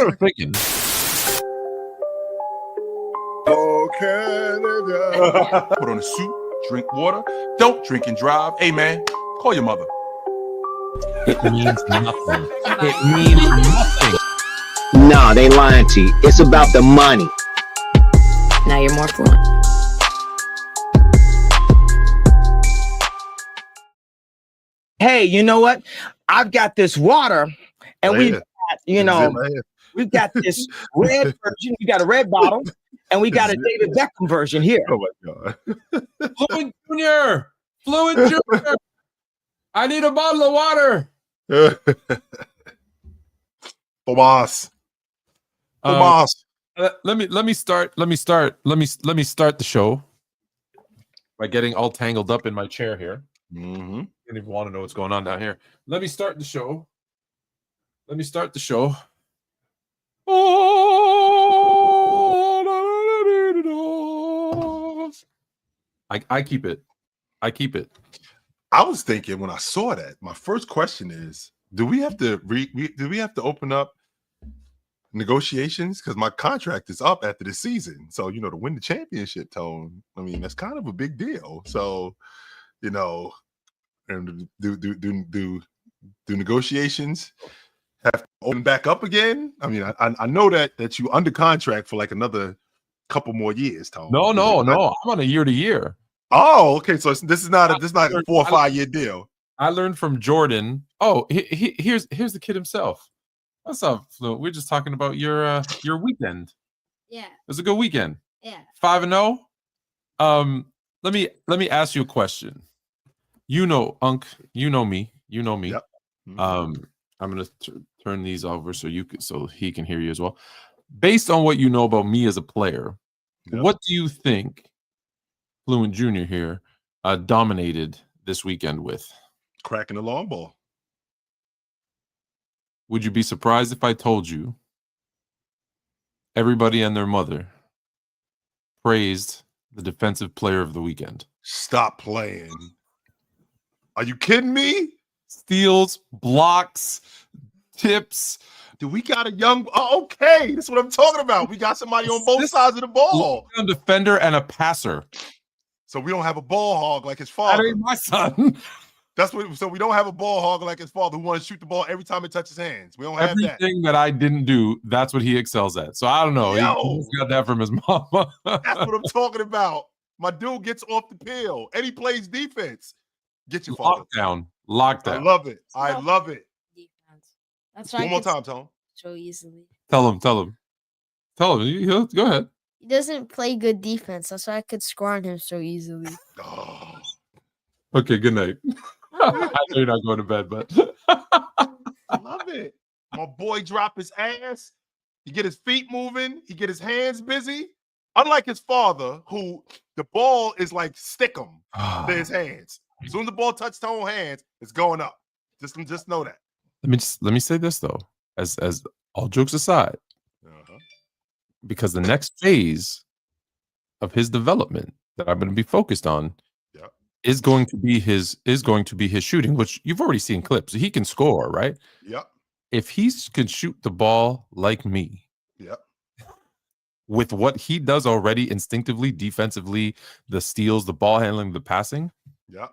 what I was thinking. Oh, Canada. Put on a suit, drink water. Don't drink and drive. Hey, man, call your mother. It means nothing. It means nothing. Nah, they lying to you. It's about the money. Now you're more fluent. Hey, you know what? I've got this water, and we've got, we've got this red version. We got a red bottle, and we got a David Beckham version here. Oh my God. Fluent Junior. Fluent Junior. I need a bottle of water. Tomas. Let me start the show by getting all tangled up in my chair here. Mm-hmm. I don't even want to know what's going on down here. Let me start the show. I keep it. I was thinking when I saw that, my first question is, do we have to open up negotiations? Because my contract is up after the season. So, to win the championship, Tone, I mean, that's kind of a big deal. So, and do negotiations have to open back up again? I mean, I know that you under contract for like another couple more years, Tone. No. I'm on a year to year. Oh, okay. So this is not a 4 or 5 year deal. I learned from Jordan. Oh, here's the kid himself. What's up, Fluent? We're just talking about your weekend. Yeah. It was a good weekend. Yeah. 5-0. Let me ask you a question. Unc, you know me. Yep. Mm-hmm. I'm gonna turn these over so he can hear you as well. Based on what you know about me as a player, what do you think Fluent Junior here dominated this weekend with? Cracking the long ball. Would you be surprised if I told you everybody and their mother praised the defensive player of the weekend? Stop playing. Are you kidding me? Steals, blocks, tips. Do we got a young? Oh, okay, that's what I'm talking about. We got somebody on both sides of the ball. A defender and a passer. So we don't have a ball hog like his father. That ain't my son. So we don't have a ball hog like his father who wants to shoot the ball every time it touches hands. We don't have everything that I didn't do. That's what he excels at. So I don't know. He got that from his mama. That's what I'm talking about. My dude gets off the peel and he plays defense. Get your father. Lockdown. I love it. Defense. That's why one more time, Tone. So easily. Tell him. Go ahead. He doesn't play good defense. That's why I could score on him so easily. Oh. Okay, good night. I know you're not going to bed, but I love it. My boy drop his ass. He get his feet moving. He get his hands busy. Unlike his father, who the ball is like stick 'em to his hands. As soon as the ball touches Tone's hands, it's going up. Just know that. Let me say this though, as all jokes aside, because the next phase of his development that I'm going to be focused on is going to be his shooting, which you've already seen clips. He can score, right? Yep. If he can shoot the ball like me, with what he does already instinctively, defensively, the steals, the ball handling, the passing. Yeah.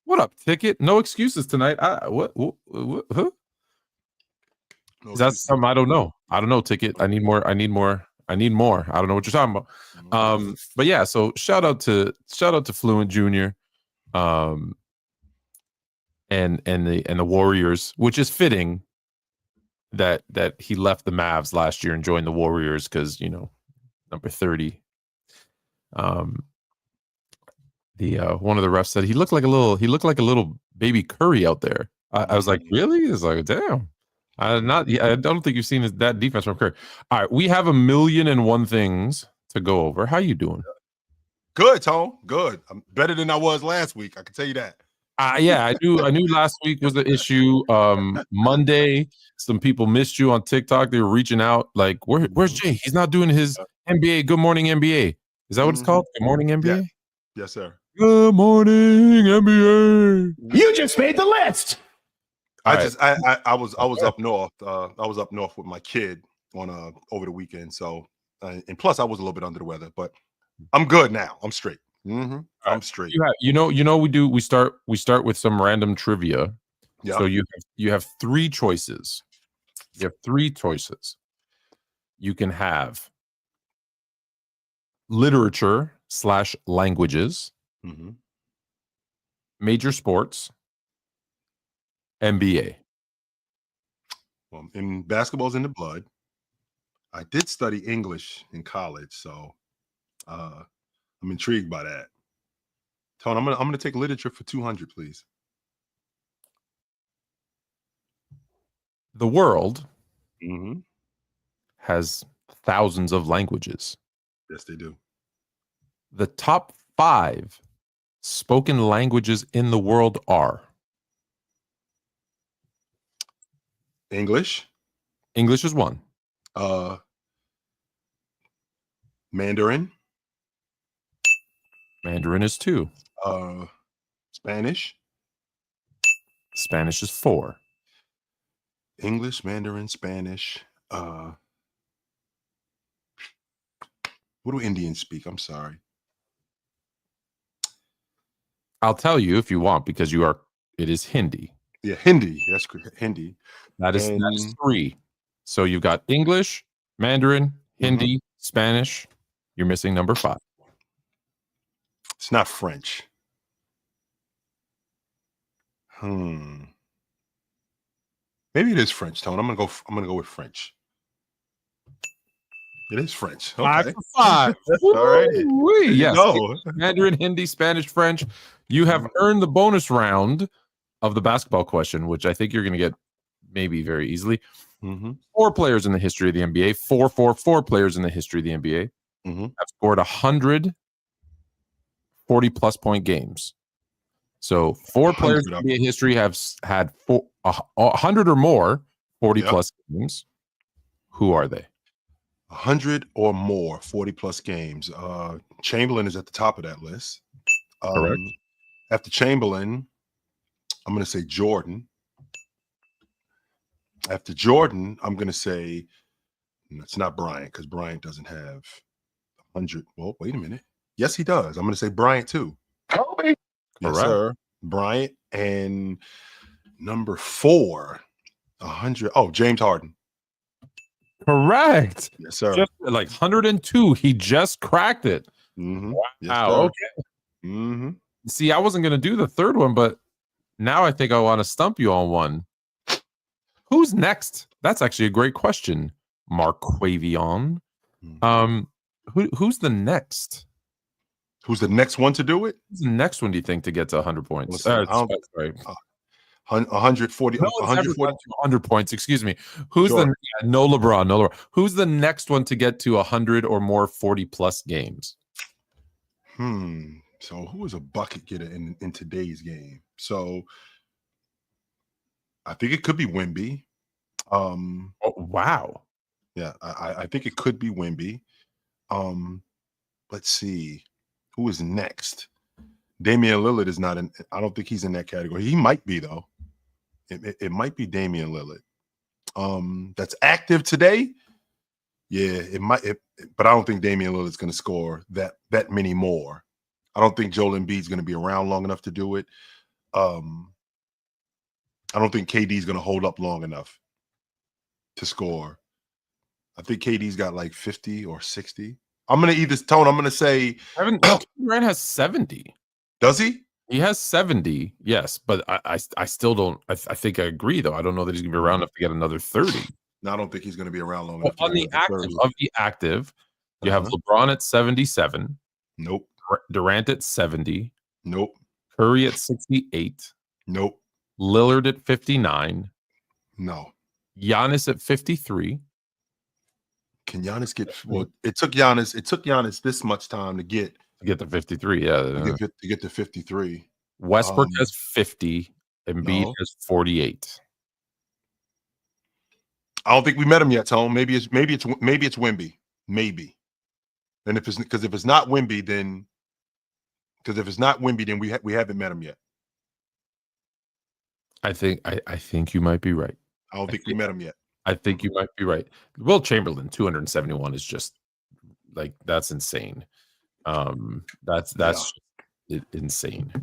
What up, Ticket? No excuses tonight. What? Huh? No, is that something I don't know? I don't know, Ticket. I need more. I don't know what you're talking about. But yeah, so shout out to Fluent Junior, and the Warriors, which is fitting that he left the Mavs last year and joined the Warriors because number 30. One of the refs said he looked like a little baby Curry out there. I was like, really? It's like, damn. I don't think you've seen that defense from Curry. All right, we have 1,000,001 things to go over. How you doing? Good, Tone. Good. I'm better than I was last week. I can tell you that. Yeah, I knew last week was an issue. Monday, some people missed you on TikTok. They were reaching out like, where's Jay? He's not doing his NBA. Good morning, NBA. Is that what it's called? Good morning, NBA? Yeah. Yes, sir. Good morning, NBA. You just made the list. I was up north. I was up north with my kid, on over the weekend. So and plus I was a little bit under the weather, but I'm good now. I'm straight. I'm straight. We start with some random trivia. Yeah. So you have three choices. You can have literature / languages, major sports, NBA. Well, in basketball's in the blood. I did study English in college, so I'm intrigued by that. Tone, I'm gonna take literature for 200, please. The world has thousands of languages. Yes, they do. The top 5 spoken languages in the world are English. English is 1. Mandarin. Mandarin is 2. Spanish. Spanish is 4. English, Mandarin, Spanish. What do Indians speak? I'm sorry. I'll tell you if you want, because it is Hindi. Yeah, Hindi. That's Hindi. That is 3. So you've got English, Mandarin, Hindi, Spanish. You're missing number 5. It's not French. Maybe it is French, Tone. I'm gonna go with French. It is French. Okay. 5 for 5. All right. Yes. No. Mandarin, Hindi, Spanish, French. You have earned the bonus round of the basketball question, which I think you're going to get maybe very easily. 4 players in the history of the NBA. 4 players in the history of the NBA have scored 100 40-plus point games. So 4 players in NBA history have had 100 or more 40-plus games. Who are they? 100 or more 40-plus games. Chamberlain is at the top of that list. Correct. After Chamberlain, I'm going to say Jordan. After Jordan, I'm going to say it's not Bryant, because Bryant doesn't have 100. Well, wait a minute. Yes, he does. I'm going to say Bryant too. Kobe. Yes, sir. Bryant. And number 4, 100. Oh, James Harden. Correct. Yes, sir. Just like 102. He just cracked it. Wow. Yes, okay. See, I wasn't going to do the third one, but now I think I want to stump you on one. Who's next? That's actually a great question, Mark Quavion. Who's the next? Who's the next one to do it? Who's the next one, do you think, to get to 100 points? Sorry. 140. 100 points. Excuse me. Who's no LeBron? Who's the next one to get to 100 or more 40-plus games? So who is a bucket getter in today's game? So I think it could be Wemby. Wow. Yeah, I think it could be Wemby. Let's see. Who is next? Damian Lillard is not in. I don't think he's in that category. He might be, though. It might be Damian Lillard. That's active today. Yeah, it might. But I don't think Damian Lillard is going to score that many more. I don't think Joel Embiid is going to be around long enough to do it. I don't think KD is going to hold up long enough to score. I think KD's got like 50 or 60. I'm going to say Kevin Durant has 70. Does he? He has 70, yes, but I still don't. I think I agree, though. I don't know that he's going to be around enough to get another 30. No, I don't think he's going to be around long enough. On the active, you have LeBron at 77. Nope. Durant at 70. Nope. Curry at 68. Nope. Lillard at 59. No. Giannis at 53. Can Giannis get? Well, it took Giannis this much time to get to 53. Yeah, to get to 53. Westbrook has 50. Embiid has 48. I don't think we met him yet, Tone. Maybe it's Wemby. Maybe. And if it's not Wemby, then we haven't met him yet. I think you might be right. I don't think we met him yet. I think you might be right. Will Chamberlain 271 is just like that's insane. That's insane.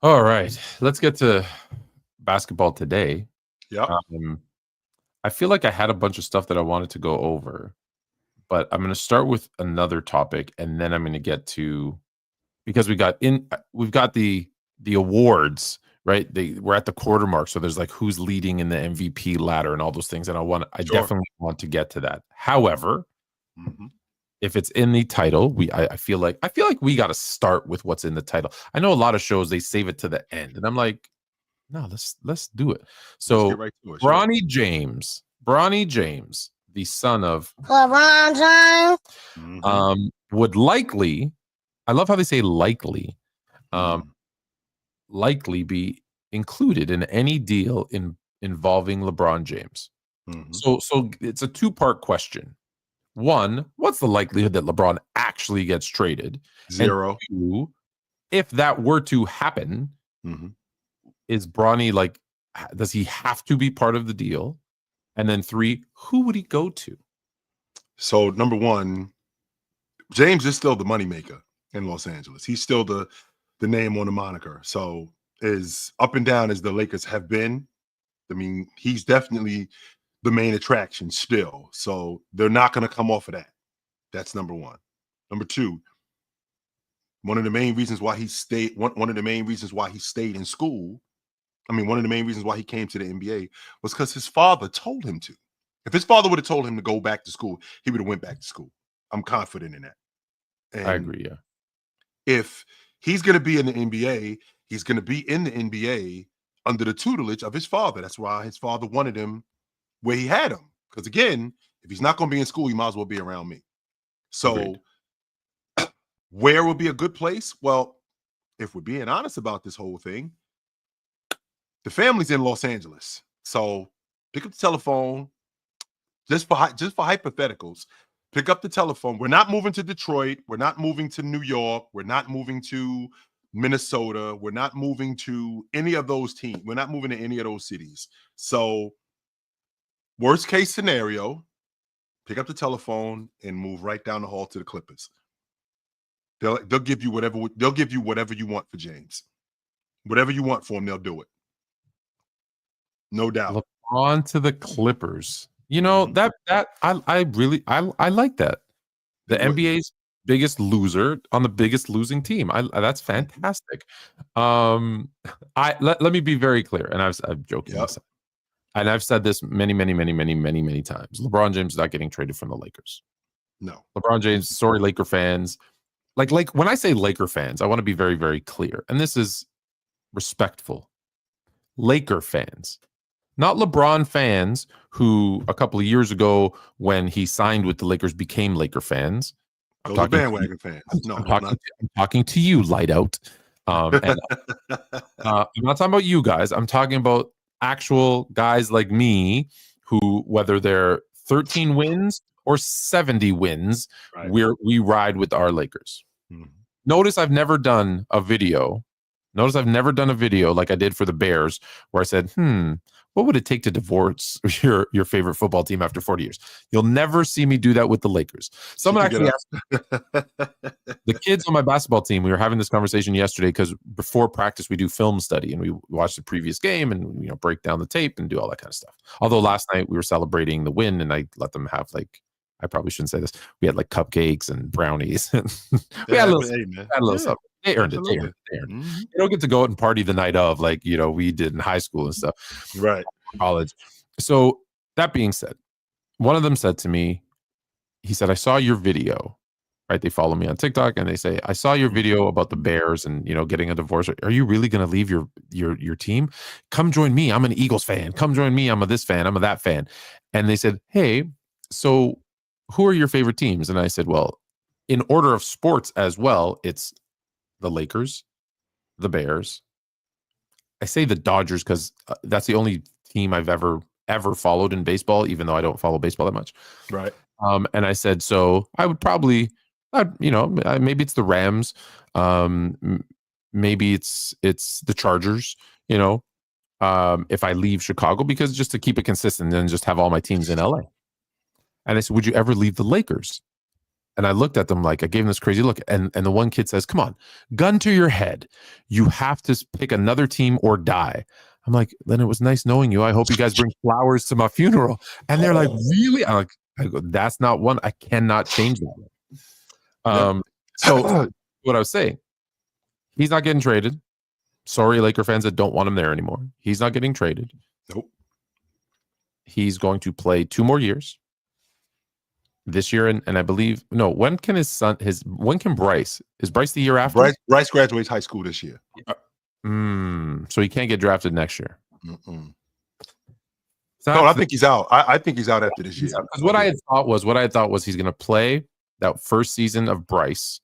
All right, let's get to basketball today. Yep. I feel like I had a bunch of stuff that I wanted to go over, but I'm going to start with another topic, and then I'm going to get to because we've got the awards, right? We're at the quarter mark, so there's like who's leading in the MVP ladder and all those things, and I definitely want to get to that. However, if it's in the title, I feel like we got to start with what's in the title. I know a lot of shows they save it to the end, and I'm like, no, let's do it. So right to it, Bronny James, the son of LeBron James, would likely, I love how they say likely, likely be included in any deal involving LeBron James. So it's a two-part question. One, what's the likelihood that LeBron actually gets traded? 0. And two, if that were to happen, is Bronny like, does he have to be part of the deal? And then 3, who would he go to? So number one, James is still the moneymaker in Los Angeles. He's still the name on the moniker. So as up and down as the Lakers have been, I mean, he's definitely the main attraction still. So they're not going to come off of that. That's number one. Number two, one of the main reasons why he stayed in school, I mean, one of the main reasons why he came to the NBA was because his father told him to. If his father would have told him to go back to school, he would have went back to school. I'm confident in that. And I agree, yeah. If he's going to be in the NBA, he's going to be in the NBA under the tutelage of his father. That's why his father wanted him where he had him. Because again, if he's not going to be in school, he might as well be around me. So where would be a good place? Well, if we're being honest about this whole thing, the family's in Los Angeles. So pick up the telephone, just for hypotheticals. Pick up the telephone. We're not moving to Detroit. We're not moving to New York. We're not moving to Minnesota. We're not moving to any of those teams. We're not moving to any of those cities. So worst case scenario, pick up the telephone and move right down the hall to the Clippers. They'll give you whatever you want for James. Whatever you want for him, they'll do it. No doubt. LeBron to the Clippers. You know, that I really like that. The NBA's biggest loser on the biggest losing team. That's fantastic. Let me be very clear, and I'm joking. Yep. And I've said this many times. LeBron James is not getting traded from the Lakers. No. LeBron James, sorry, Laker fans. Like when I say Laker fans, I want to be very, very clear. And this is respectful. Laker fans. Not LeBron fans who a couple of years ago when he signed with the Lakers became Laker fans. Those are bandwagon fans. No, I'm talking to you, light out. And, I'm not talking about you guys. I'm talking about actual guys like me who, whether they're 13 wins or 70 wins, right, we ride with our Lakers. Notice I've never done a video. Like I did for the Bears where I said, what would it take to divorce your favorite football team after 40 years? You'll never see me do that with the Lakers. Someone actually asked the kids on my basketball team. We were having this conversation yesterday because before practice we do film study and we watch the previous game and break down the tape and do all that kind of stuff. Although last night we were celebrating the win and I let them have I probably shouldn't say this. We had cupcakes and brownies. We had a little something. They earned it. They earned it. You don't get to go out and party the night of we did in high school and stuff. Right. College. So that being said, one of them said to me, he said, I saw your video, right? They follow me on TikTok and they say, I saw your video about the Bears and, getting a divorce. Are you really going to leave your team? Come join me. I'm an Eagles fan. Come join me. I'm a this fan. I'm a that fan. And they said, hey, so who are your favorite teams? And I said, well, in order of sports as well, it's the Lakers, the Bears. I say the Dodgers because that's the only team I've ever followed in baseball, even though I don't follow baseball that much. Right. And I said, so I would probably, maybe it's the Rams. Maybe it's the Chargers, if I leave Chicago, because just to keep it consistent and just have all my teams in LA. And I said, would you ever leave the Lakers? And I looked at them like, I gave them this crazy look. And the one kid says, come on, gun to your head. You have to pick another team or die. I'm like, then it was nice knowing you. I hope you guys bring flowers to my funeral. And they're like, really? I'm like, I go, that's not one. I cannot change that. So what I was saying, he's not getting traded. Sorry, Laker fans that don't want him there anymore. He's not getting traded. Nope. He's going to play 2 more years this year. And I believe, no, when can when can Bryce? Is Bryce the year after? Bryce graduates high school this year. So he can't get drafted next year. No, I think he's out. I think he's out after this year. Because what I had thought was he's going to play that first season of Bryce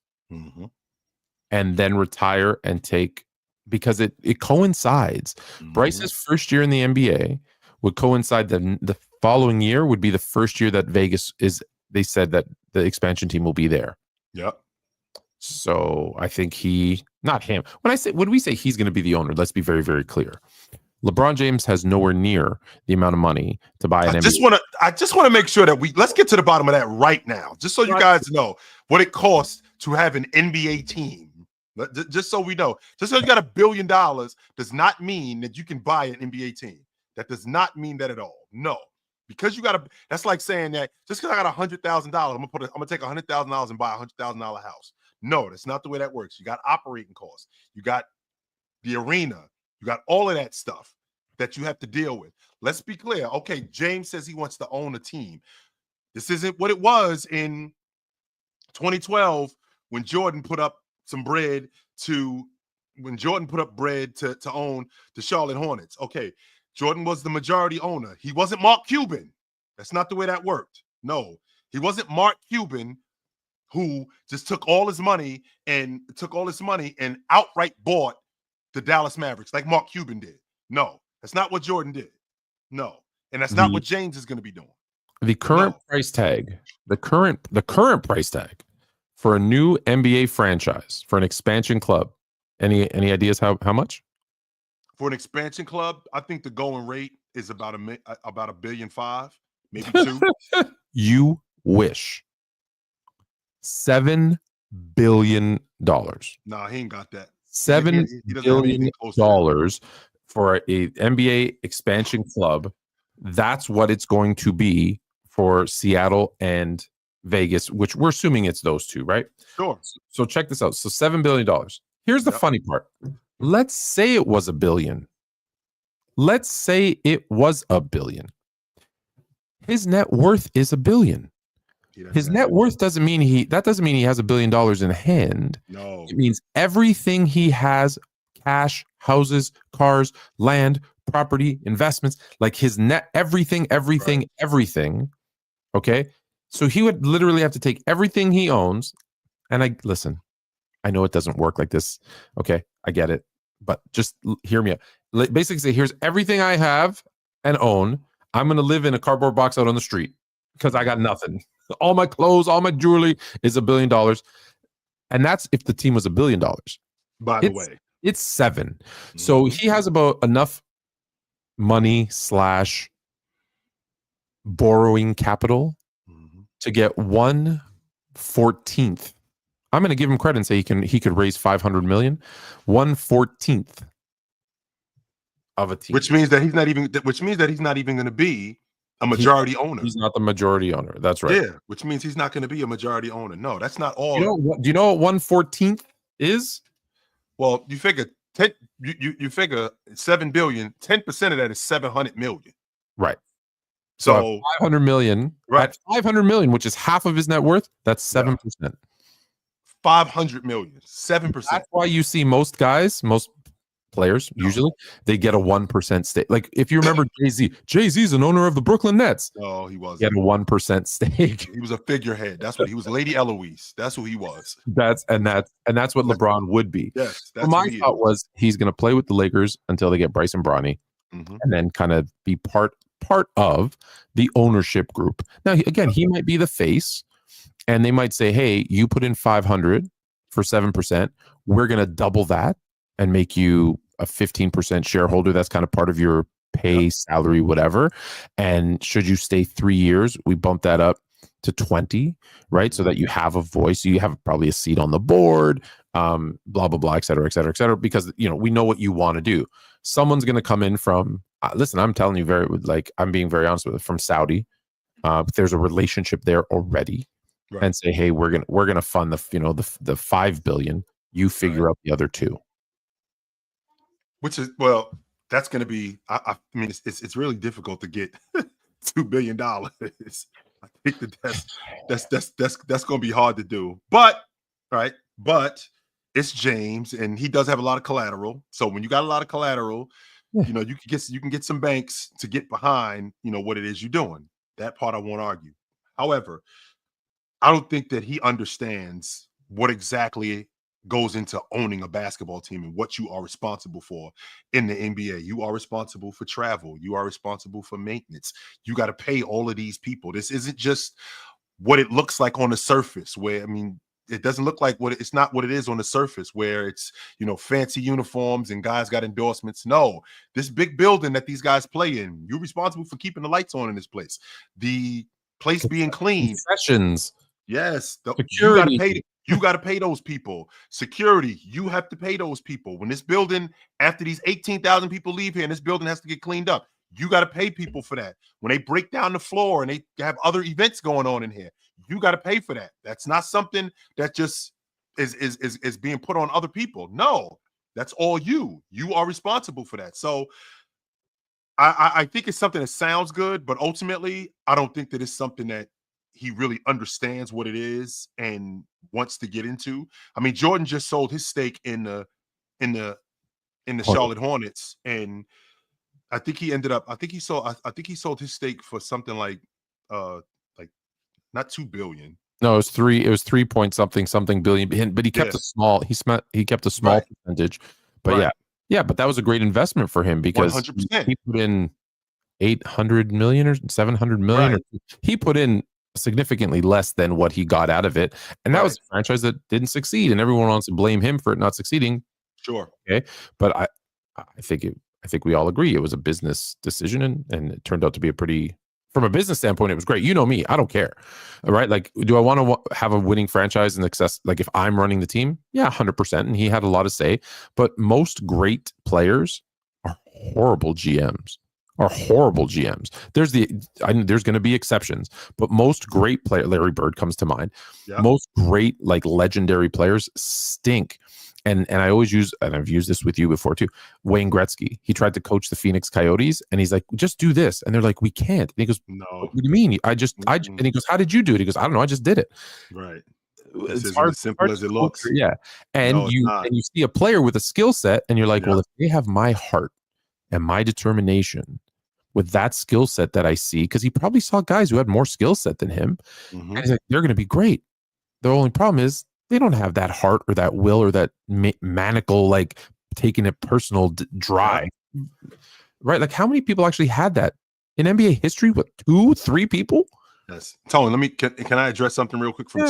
and then retire and take, because it coincides. Bryce's first year in the NBA would coincide. The following year would be the first year that Vegas is. They said that the expansion team will be there. Yep. So I think not him. When we say he's going to be the owner, let's be very, very clear. LeBron James has nowhere near the amount of money to buy an NBA. I just want to make sure that let's get to the bottom of that right now, just so you guys know what it costs to have an NBA team. Just so we know, just because you got $1 billion does not mean that you can buy an NBA team. That does not mean that at all. No, because that's like saying that just because I got $100,000, I'm gonna take $100,000 and buy a $100,000 house. No, that's not the way that works. You got operating costs. You got the arena. You got all of that stuff that you have to deal with. Let's be clear. Okay, James says he wants to own a team. This isn't what it was in 2012 when Jordan put up bread to own the Charlotte Hornets. Okay, Jordan was the majority owner. He wasn't Mark Cuban. That's not the way that worked. No, he wasn't Mark Cuban, who just took all his money and outright bought the Dallas Mavericks like Mark Cuban did. No, that's not what Jordan did. No, and that's not what James is going to be doing. The current price tag, the current price tag for a new NBA franchise, for an expansion club. Any ideas how much? For an expansion club, I think the going rate is about $1.5 billion, maybe 2. You wish. $7 billion. Nah, he ain't got that. $7 billion for a NBA expansion club. That's what it's going to be for Seattle and Vegas, which we're assuming it's those two, right? Sure. So check this out. So $7 billion. Here's the funny part. Let's say it was $1 billion. Let's say it was $1 billion. His net worth is $1 billion. His net worth doesn't mean he has $1 billion in hand. No. It means everything he has, cash, houses, cars, land, property, investments, like his net, everything. Okay. So he would literally have to take everything he owns. And I know it doesn't work like this. Okay. I get it. But just hear me out. Basically say, here's everything I have and own. I'm going to live in a cardboard box out on the street because I got nothing. All my clothes, all my jewelry is $1 billion. And that's if the team was $1 billion. By the way, it's 7. So he has about enough money / borrowing capital to get 1/14. I'm going to give him credit and say he could raise $500 million. 1/14 of a team, which means that he's not even going to be a majority owner. He's not the majority owner. That's right. Yeah, which means he's not going to be a majority owner. No, that's not all. Do you know what 1/14 is? Well, you figure you figure 7 billion. 10% of that is 700 million. Right. So 500 million. Right. At 500 million, which is half of his net worth. That's 7%. 500 million. 7%. That's why you see most players usually they get a 1% stake. Like if you remember Jay-Z's an owner of the Brooklyn Nets. No, he wasn't. He had a 1% stake. He was a figurehead. That's what he was. Lady Eloise. That's who he was. That's what LeBron would be. Yes. That's my thought was he's going to play with the Lakers until they get Bryce and Bronny, and then kind of be part of the ownership group. Now again, he might be the face, and they might say, "Hey, you put in 500 for 7%. We're going to double that and make you a 15% shareholder. That's kind of part of your pay, salary, whatever. And should you stay 3 years, we bump that up to 20, right? So that you have a voice, you have probably a seat on the board, blah, blah, blah, et cetera, et cetera, et cetera, because, we know what you want to do. Someone's going to come in from, listen, I'm telling you I'm being very honest with it, from Saudi. There's a relationship there already, right, and say, hey, we're going to fund the 5 billion. You figure out the other 2. Which is, that's going to be, I mean, it's really difficult to get $2 billion. I think that's going to be hard to do, but it's James, and he does have a lot of collateral. So when you got a lot of collateral, you can get some banks to get behind, what it is you're doing. That part I won't argue. However, I don't think that he understands what exactly goes into owning a basketball team and what you are responsible for in the NBA. You are responsible for travel. You are responsible for maintenance. You got to pay all of these people. This isn't just what it looks like on the surface, where, I mean, it doesn't look like it's not what it is on the surface, where it's, fancy uniforms and guys got endorsements. No, this big building that these guys play in, you're responsible for keeping the lights on in this place. The place being clean. Sessions. Yes. Security. You got to pay those people. Security, you have to pay those people. When this building, after these 18,000 people leave here and this building has to get cleaned up, you got to pay people for that. When they break down the floor and they have other events going on in here, you got to pay for that. That's not something that just is being put on other people. No, that's all you. You are responsible for that. So I think it's something that sounds good, but ultimately, I don't think that it's something that he really understands what it is and wants to get into. I mean, Jordan just sold his stake in the Charlotte Hornets, and I think he sold his stake for something like not 2 billion. No, it was 3 point something billion, but he kept a small percentage. But but that was a great investment for him, because 100%. He put in 800 million or 700 million. Right. He put in significantly less than what he got out of it, and that was a franchise that didn't succeed, and everyone wants to blame him for it not succeeding. Sure. Okay, but I think we all agree it was a business decision, and it turned out to be from a business standpoint, it was great. You know me, I don't care. All right. Like, do I want to have a winning franchise and success? Like, if I'm running the team, 100%. And he had a lot to say, but most great players are horrible GMs. There's going to be exceptions, but most great players, Larry Bird comes to mind. Yeah. Most great, like, legendary players stink. And I always use, and I've used this with you before too, Wayne Gretzky. He tried to coach the Phoenix Coyotes, and he's like, just do this. And they're like, we can't. And he goes, no. What do you mean? And he goes, how did you do it? He goes, I don't know. I just did it. Right. It's hard, as simple as it looks. Yeah. And you see a player with a skill set, and you're like, well, if they have my heart and my determination with that skill set that I see, because he probably saw guys who had more skill set than him, and he's like, they're going to be great. The only problem is, they don't have that heart or that will or that maniacal, like, taking it personal drive, right? Like, how many people actually had that in NBA history? What, 2, 3 people? Yes. Tony, can I address something real quick from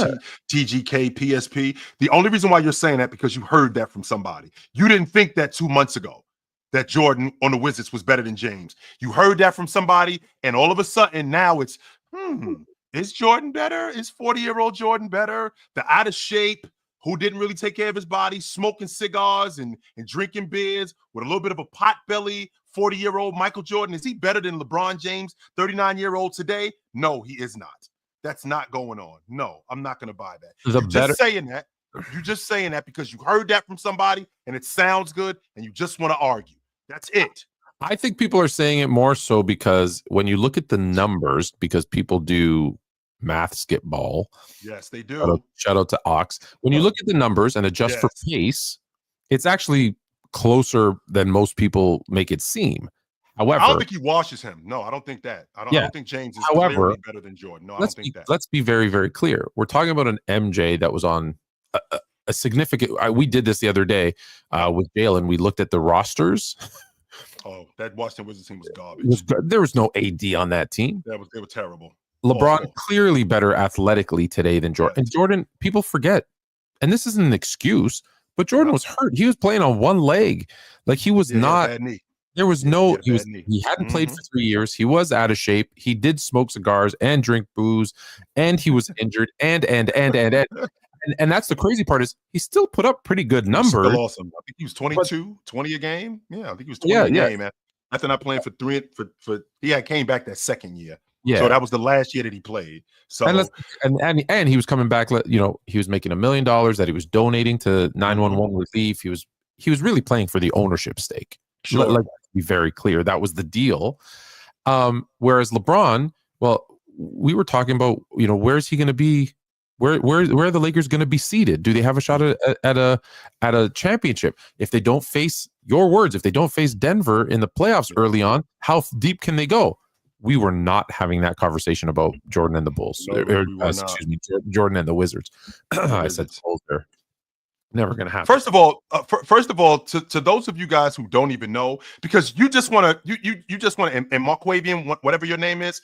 TGK PSP? The only reason why you're saying that, because you heard that from somebody. You didn't think that 2 months ago, that Jordan on the Wizards was better than James. You heard that from somebody, and all of a sudden now it's, is Jordan better? Is 40-year-old Jordan better? The out of shape, who didn't really take care of his body, smoking cigars and drinking beers with a little bit of a pot belly, 40-year-old Michael Jordan, is he better than LeBron James, 39-year-old today? No, he is not. That's not going on. No, I'm not going to buy that. You're just saying that because you heard that from somebody and it sounds good and you just want to argue. That's it. I think people are saying it more so because when you look at the numbers, because people do math skip ball. Yes, they do. Shout out to Ox. When you look at the numbers and adjust for pace, it's actually closer than most people make it seem. However, I don't think he washes him. No, I don't think that. I don't think James is clearly better than Jordan. No, I don't think that. Let's be very, very clear. We're talking about an MJ that was on a significant. We did this the other day with Jalen. We looked at the rosters. Oh, that Washington Wizards team was garbage. There was no AD on that team. They were terrible. LeBron clearly better athletically today than Jordan. And Jordan, people forget, and this isn't an excuse, But Jordan was hurt. He was playing on one leg. Like he was not. Bad knee. There was no. He hadn't played for 3 years. He was out of shape. He did smoke cigars and drink booze, and he was injured. And that's the crazy part is he still put up pretty good numbers. Still awesome. I think he was 20 a game. Yeah, I think he was 20 a game. After not playing for he came back that second year. Yeah. So that was the last year that he played. So and he was coming back. He was making $1 million that he was donating to 911 relief. He was really playing for the ownership stake. Sure. Let's be very clear. That was the deal. Whereas LeBron, well, we were talking about, where's he going to be? Where are the Lakers going to be seated? Do they have a shot at a championship? If they don't face if they don't face Denver in the playoffs early on, how deep can they go? We were not having that conversation about Jordan and the Bulls. Jordan and the Wizards. I said Bulls are never going to happen. First of all, to those of you guys who don't even know, because you just want to, you just want to, and Marquavian, whatever your name is,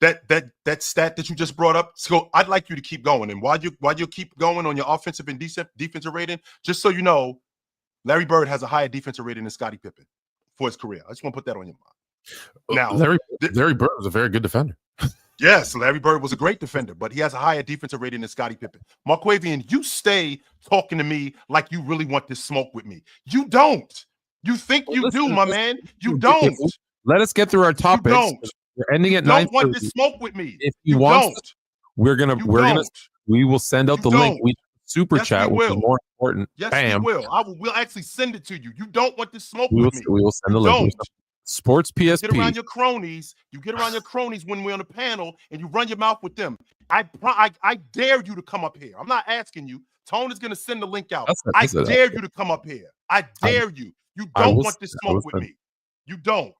that stat that you just brought up. So I'd like you to keep going, and while you keep going on your offensive and defensive rating, just so you know, Larry Bird has a higher defensive rating than Scottie Pippen for his career. I just want to put that on your mind. Now, Larry Bird was a very good defender. Yes, Larry Bird was a great defender, but he has a higher defensive rating than Scottie Pippen. Marquavian, you stay talking to me like you really want this smoke with me. You don't. You think you do, my man. You don't. Let us get through our topics. You don't. We're ending at 9:30. You don't want this smoke with me. If you want, we will send out the link. Super chat, which is more important. Yes, Bam. we will. We'll actually send it to you. You don't want this smoke with me. We will send the link. Sports PSP. You get around your cronies when we're on the panel, and you run your mouth with them. I dare you to come up here. I'm not asking you. Tone is going to send the link out. I dare you to come up here. I dare you. You don't want this smoke with me. You don't.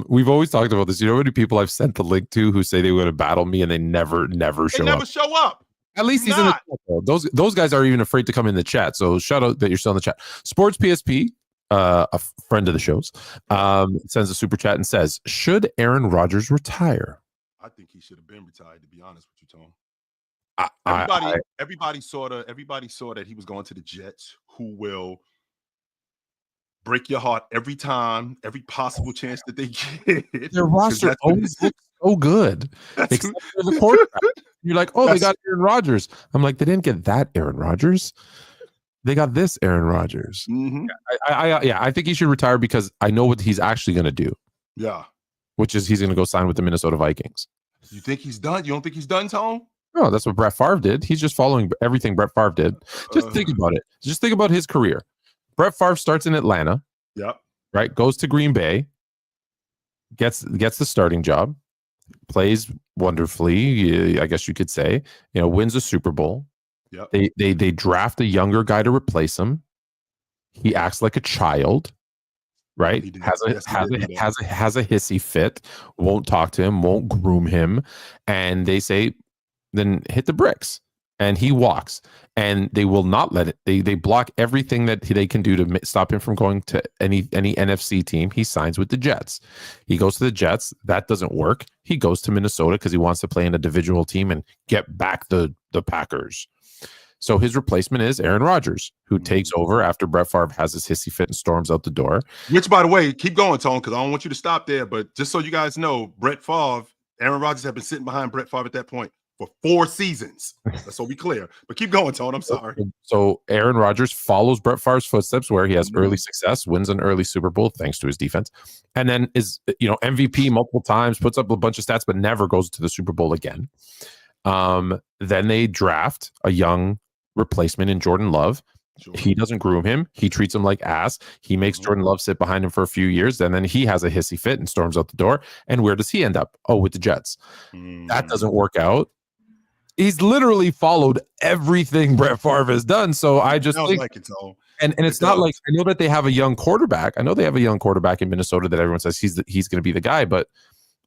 We've always talked about this. You know how many people I've sent the link to who say they were going to battle me and they never show up. They never show up. At least he's in the chat. Those guys are even afraid to come in the chat. So shout out that you're still in the chat. Sports PSP, a friend of the shows, sends a super chat and says, "Should Aaron Rodgers retire?" I think he should have been retired. To be honest with you, Tom. Everybody saw that he was going to the Jets, who will break your heart every time, every possible chance that they get. Their roster always looks so good, except for the quarterback. You're like, oh, they got Aaron Rodgers. I'm like, they didn't get that Aaron Rodgers. They got this Aaron Rodgers. Mm-hmm. I think he should retire because I know what he's actually going to do. Yeah. Which is he's going to go sign with the Minnesota Vikings. You think he's done? You don't think he's done, Tom? No, that's what Brett Favre did. He's just following everything Brett Favre did. Just think about it. Just think about his career. Brett Favre starts in Atlanta. Yep. Right. Goes to Green Bay. Gets the starting job. Plays wonderfully, I guess you could say. Wins a Super Bowl. Yep. They draft a younger guy to replace him. He acts like a child, right? Has a hissy fit. Won't talk to him. Won't groom him. And they say, then hit the bricks. And he walks. And they will not let it. They block everything that they can do to stop him from going to any NFC team. He signs with the Jets. He goes to the Jets. That doesn't work. He goes to Minnesota because he wants to play in a divisional team and get back the Packers. So his replacement is Aaron Rodgers, who takes over after Brett Favre has his hissy fit and storms out the door. Which, by the way, keep going, Tone, because I don't want you to stop there. But just so you guys know, Aaron Rodgers had been sitting behind Brett Favre at that point for 4 seasons. That's so we clear. But keep going, Tone. I'm sorry. So Aaron Rodgers follows Brett Favre's footsteps where he has early success, wins an early Super Bowl thanks to his defense, and then is MVP multiple times, puts up a bunch of stats, but never goes to the Super Bowl again. Then they draft a young replacement in Jordan Love. Sure. He doesn't groom him. He treats him like ass. He makes Jordan Love sit behind him for a few years, and then he has a hissy fit and storms out the door. And where does he end up? Oh, with the Jets. That doesn't work out. He's literally followed everything Brett Favre has done. So I just think, like it's all. And it's not like, I know that they have a young quarterback. I know they have a young quarterback in Minnesota that everyone says he's going to be the guy. But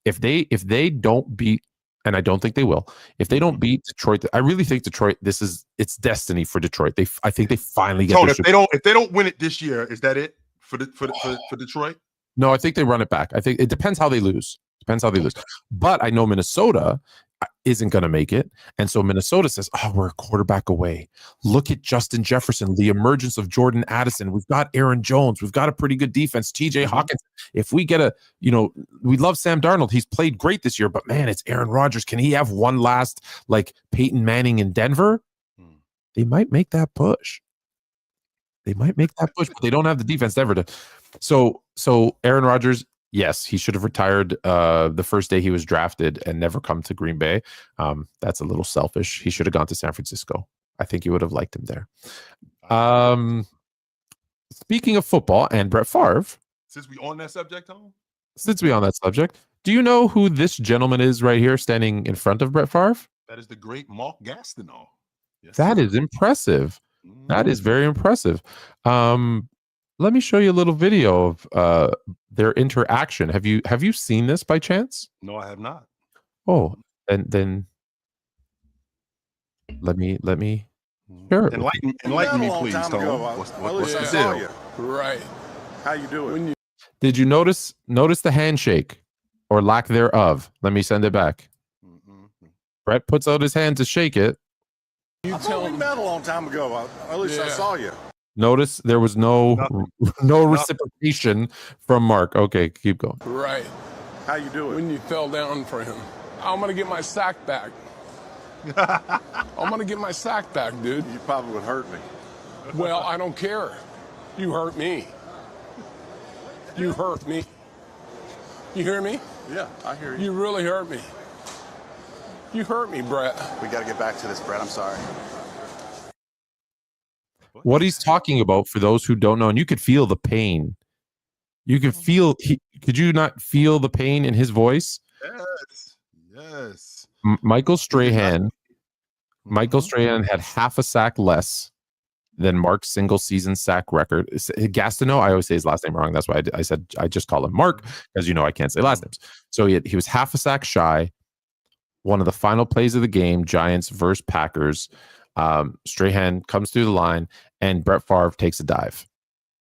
if they don't beat, and I don't think they will, if they don't beat Detroit, I really think Detroit, it's destiny for Detroit. I think they finally get. So if they don't win it this year, is that it for Detroit? No, I think they run it back. I think it depends how they lose. But I know Minnesota. isn't going to make it. And so Minnesota says, oh, we're a quarterback away. Look at Justin Jefferson, the emergence of Jordan Addison. We've got Aaron Jones. We've got a pretty good defense. TJ Hawkins. If we get we love Sam Darnold. He's played great this year, but man, it's Aaron Rodgers. Can he have one last like Peyton Manning in Denver? They might make that push. But they don't have the defense ever to. So Aaron Rodgers, yes, he should have retired the first day he was drafted and never come to Green Bay. That's a little selfish. He should have gone to San Francisco. I think you would have liked him there. Speaking of football and Brett Favre. Since we on that subject, Tom? Do you know who this gentleman is right here standing in front of Brett Favre? That is the great Mark Gastineau. Yes, that is impressive. That is very impressive. Let me show you a little video of their interaction. Have you seen this by chance? No, I have not. Oh, and then let me share it. Enlighten me, please, Tom. What's the deal? Right. How you doing? Did you notice the handshake or lack thereof? Let me send it back. Brett puts out his hand to shake it. You told me met a long time ago. At least I saw you. Notice there was no reciprocation from Mark. Okay, keep going. Right. How you doing? When you fell down for him. I'm going to get my sack back. I'm going to get my sack back, dude. You probably would hurt me. Well, I don't care. You hurt me. You hurt me. You hear me? Yeah, I hear you. You really hurt me. You hurt me, Brett. We got to get back to this, Brett. I'm sorry. What he's talking about, for those who don't know, and you could feel the pain. You could feel. Could you not feel the pain in his voice? Yes. Michael Strahan had half a sack less than Mark's single season sack record. Gastineau, I always say his last name wrong. That's why I said I just call him Mark, because I can't say last names. So he was half a sack shy. One of the final plays of the game, Giants versus Packers. Strahan comes through the line, and Brett Favre takes a dive.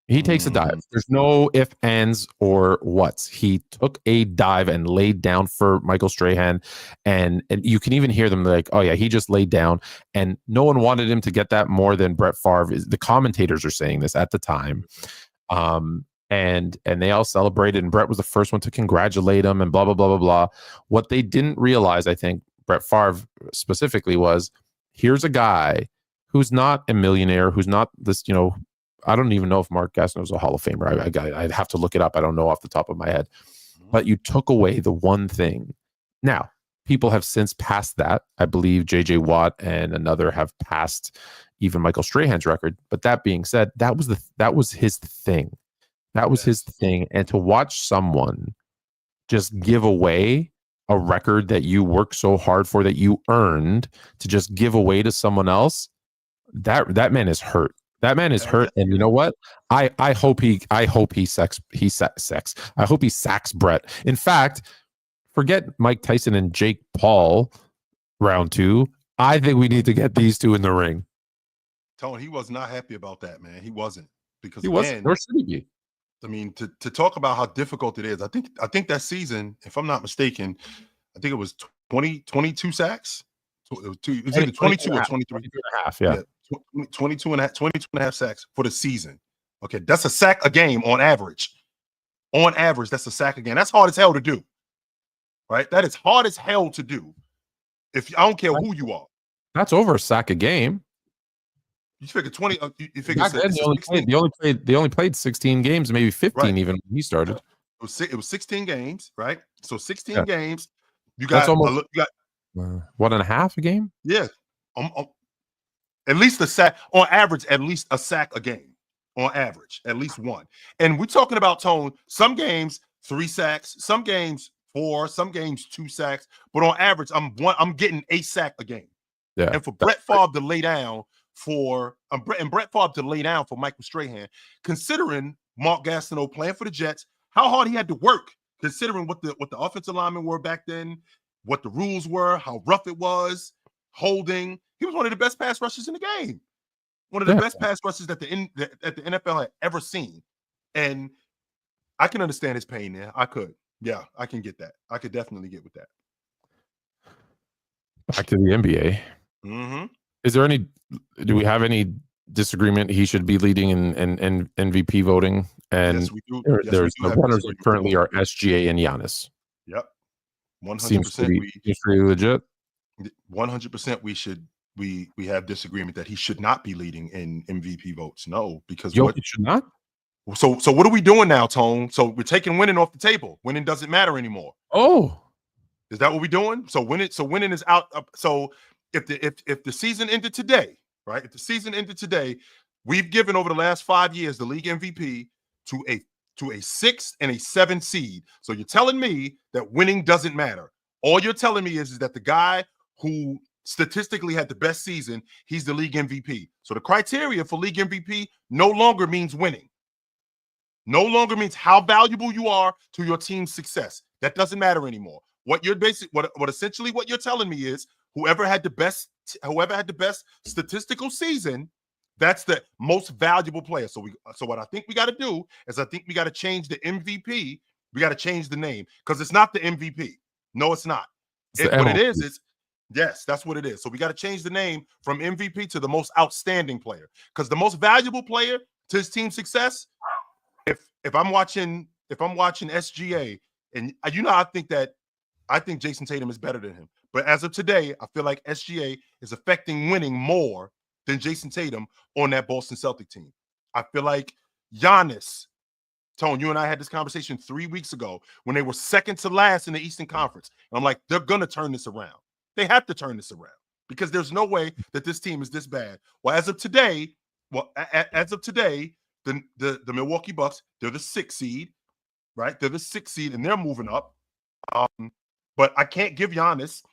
He takes a dive. There's no ifs, ands, or whats. He took a dive and laid down for Michael Strahan, and you can even hear them like, "Oh yeah, he just laid down." And no one wanted him to get that more than Brett Favre. The commentators are saying this at the time, and they all celebrated. And Brett was the first one to congratulate him, and blah blah blah blah blah. What they didn't realize, I think, Brett Favre specifically, was here's a guy who's not a millionaire, who's not this, I don't even know if Mark Gastineau is a Hall of Famer. I'd have to look it up. I don't know off the top of my head. But you took away the one thing. Now, people have since passed that. I believe J.J. Watt and another have passed even Michael Strahan's record. But that being said, that was his thing. That was his thing. And to watch someone just give away a record that you worked so hard for, that you earned, to just give away to someone else, that man is hurt. That man is hurt, and you know what? I hope he sacks Brett. In fact, forget Mike Tyson and Jake Paul round 2. I think we need to get these two in the ring. Tony, he was not happy about that, man. He wasn't, because he wasn't. Nor should he be. I mean, to talk about how difficult it is. I think that season, if I'm not mistaken, I think it was 22 sacks. It was either 22 or 23 and a half. Yeah. 22 and a half sacks for the season. Okay, that's a sack a game on average. On average, that's a sack a game. That's hard as hell to do. Right? That is hard as hell to do. If I don't care who you are. That's over a sack a game. You figure 20. You figure they only played 16 games, maybe 15 even when he started. It was 16 games, right? So 16 games. You got almost, 1.5 a game. Yeah. At least a sack on average. At least a sack a game on average. At least one. And we're talking about, Tone, some games 3 sacks, some games 4, some games 2 sacks. But on average, I'm getting a sack a game. Yeah. And for Brett Favre to lay down for Michael Strahan, considering Mark Gastineau playing for the Jets, how hard he had to work, considering what the offensive linemen were back then, what the rules were, how rough it was, holding. He was one of the best pass rushers in the game. One of the best pass rushers that the NFL had ever seen. And I can understand his pain there. I could. Yeah, I can get that. I could definitely get with that. back to the NBA. Mm-hmm. Is there any? Do we have any disagreement? He should be leading in MVP voting. And yes, we do. There's the runners that currently are SGA and Giannis. Yep, 100%. Seems pretty legit. 100%. We have disagreement that he should not be leading in MVP votes. No, because Jokic should not. So what are we doing now, Tone? So we're taking winning off the table. Winning doesn't matter anymore. Oh, is that what we're doing? So winning is out. So if the season ended today, right? If the season ended today, we've given over the last 5 years the league MVP to a 6th and a 7th seed. So you're telling me that winning doesn't matter. All you're telling me is that the guy who statistically had the best season, he's the league MVP. So the criteria for league MVP no longer means winning. No longer means how valuable you are to your team's success. That doesn't matter anymore. What essentially what you're telling me is whoever had the best statistical season, that's the most valuable player. So what I think we got to do is I think we got to change the MVP. We got to change the name because it's not the MVP. No, it's not. What it is yes, that's what it is. So we got to change the name from MVP to the most outstanding player because the most valuable player to his team's success. If I'm watching SGA, and I think Jason Tatum is better than him. But as of today, I feel like SGA is affecting winning more than Jason Tatum on that Boston Celtic team. I feel like Giannis, Tone, you and I had this conversation 3 weeks ago when they were second to last in the Eastern Conference. And I'm like, they're going to turn this around. They have to turn this around because there's no way that this team is this bad. Well, as of today, the Milwaukee Bucks, they're the 6th seed, right? They're the 6th seed, and they're moving up. But I can't give Giannis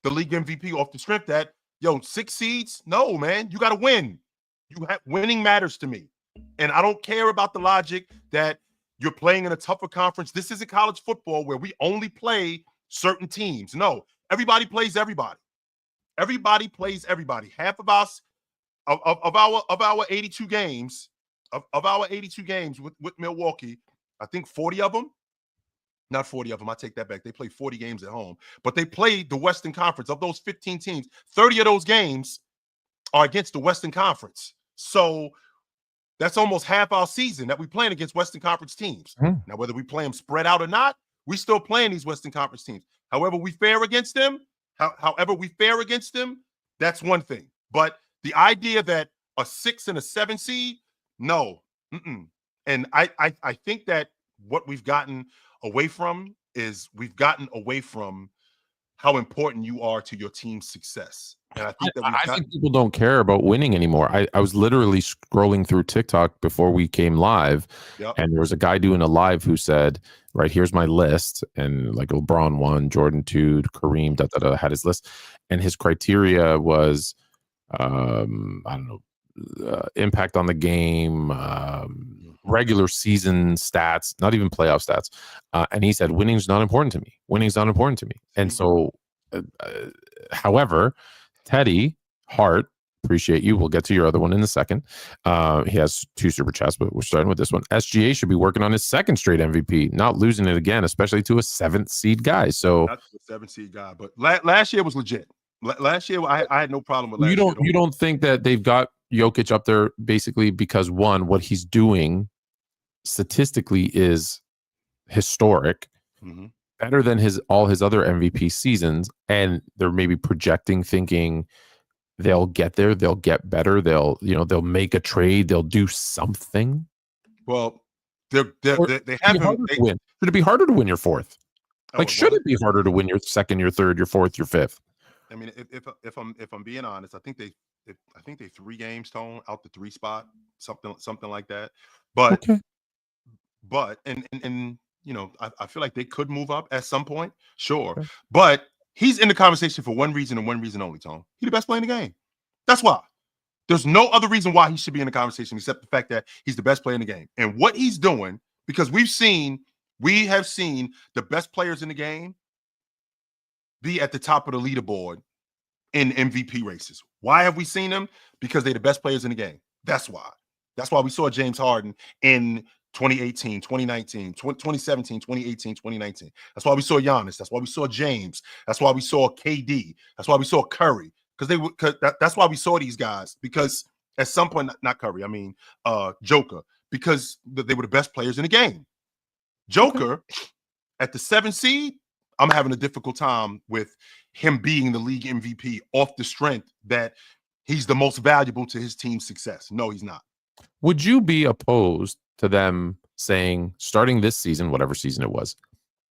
the league MVP off the strength that, 6 seeds? No, man. You got to win. Winning matters to me. And I don't care about the logic that you're playing in a tougher conference. This isn't college football where we only play certain teams. No, everybody plays everybody. Everybody plays everybody. Half of us, of our 82 games, of our 82 games with Milwaukee, I think 40 of them, not 40 of them, I take that back. They play 40 games at home, but they played the Western Conference. Of those 15 teams, 30 of those games are against the Western Conference. So that's almost half our season that we playing against Western Conference teams. Now, whether we play them spread out or not, we still playing these Western Conference teams. However we fare against them, that's one thing. But the idea that a 6 and a 7 seed, no. And I think that what we've gotten away from is we've gotten away from how important you are to your team's success. And I think that I think people don't care about winning anymore. I was literally scrolling through TikTok before we came live, and there was a guy doing a live who said, right, here's my list, and like LeBron 1, Jordan 2, Kareem, had his list, and his criteria was I don't know, impact on the game, regular season stats, not even playoff stats. And he said, winning's not important to me. Winning's not important to me. And so, however, Teddy Hart, appreciate you. We'll get to your other one in a second. He has 2 super chats, but we're starting with this one. SGA should be working on his 2nd straight MVP, not losing it again, especially to a 7th seed guy. So not the 7th seed guy, but last year was legit. Last year, I had no problem with last year. You don't think that they've got Jokic up there basically because, one, what he's doing statistically is historic, better than all his other MVP seasons, and they're maybe projecting, thinking they'll get there, they'll get better, they'll make a trade, they'll do something. Well, they haven't. Should it be harder to win your 4th? Should it be harder to win your 2nd, your 3rd, your 4th, your 5th? I mean, if I'm being honest, I think they 3 games, Tone, out the 3 spot, something like that. But and I feel like they could move up at some point, sure. Okay. But he's in the conversation for one reason and one reason only, Tone. He's the best player in the game. That's why. There's no other reason why he should be in the conversation except the fact that he's the best player in the game. And what he's doing, because we have seen the best players in the game be at the top of the leaderboard in MVP races. Why have we seen them? Because they're the best players in the game. That's why. That's why we saw James Harden in 2018, 2019, 2017, 2018, 2019. That's why we saw Giannis. That's why we saw James. That's why we saw KD. That's why we saw Curry. That's why we saw these guys, because at some point, not Curry, I mean Joker, because they were the best players in the game. Joker, at the 7th seed, I'm having a difficult time with him being the league MVP off the strength that he's the most valuable to his team's success. No, he's not. Would you be opposed to them saying, starting this season, whatever season it was,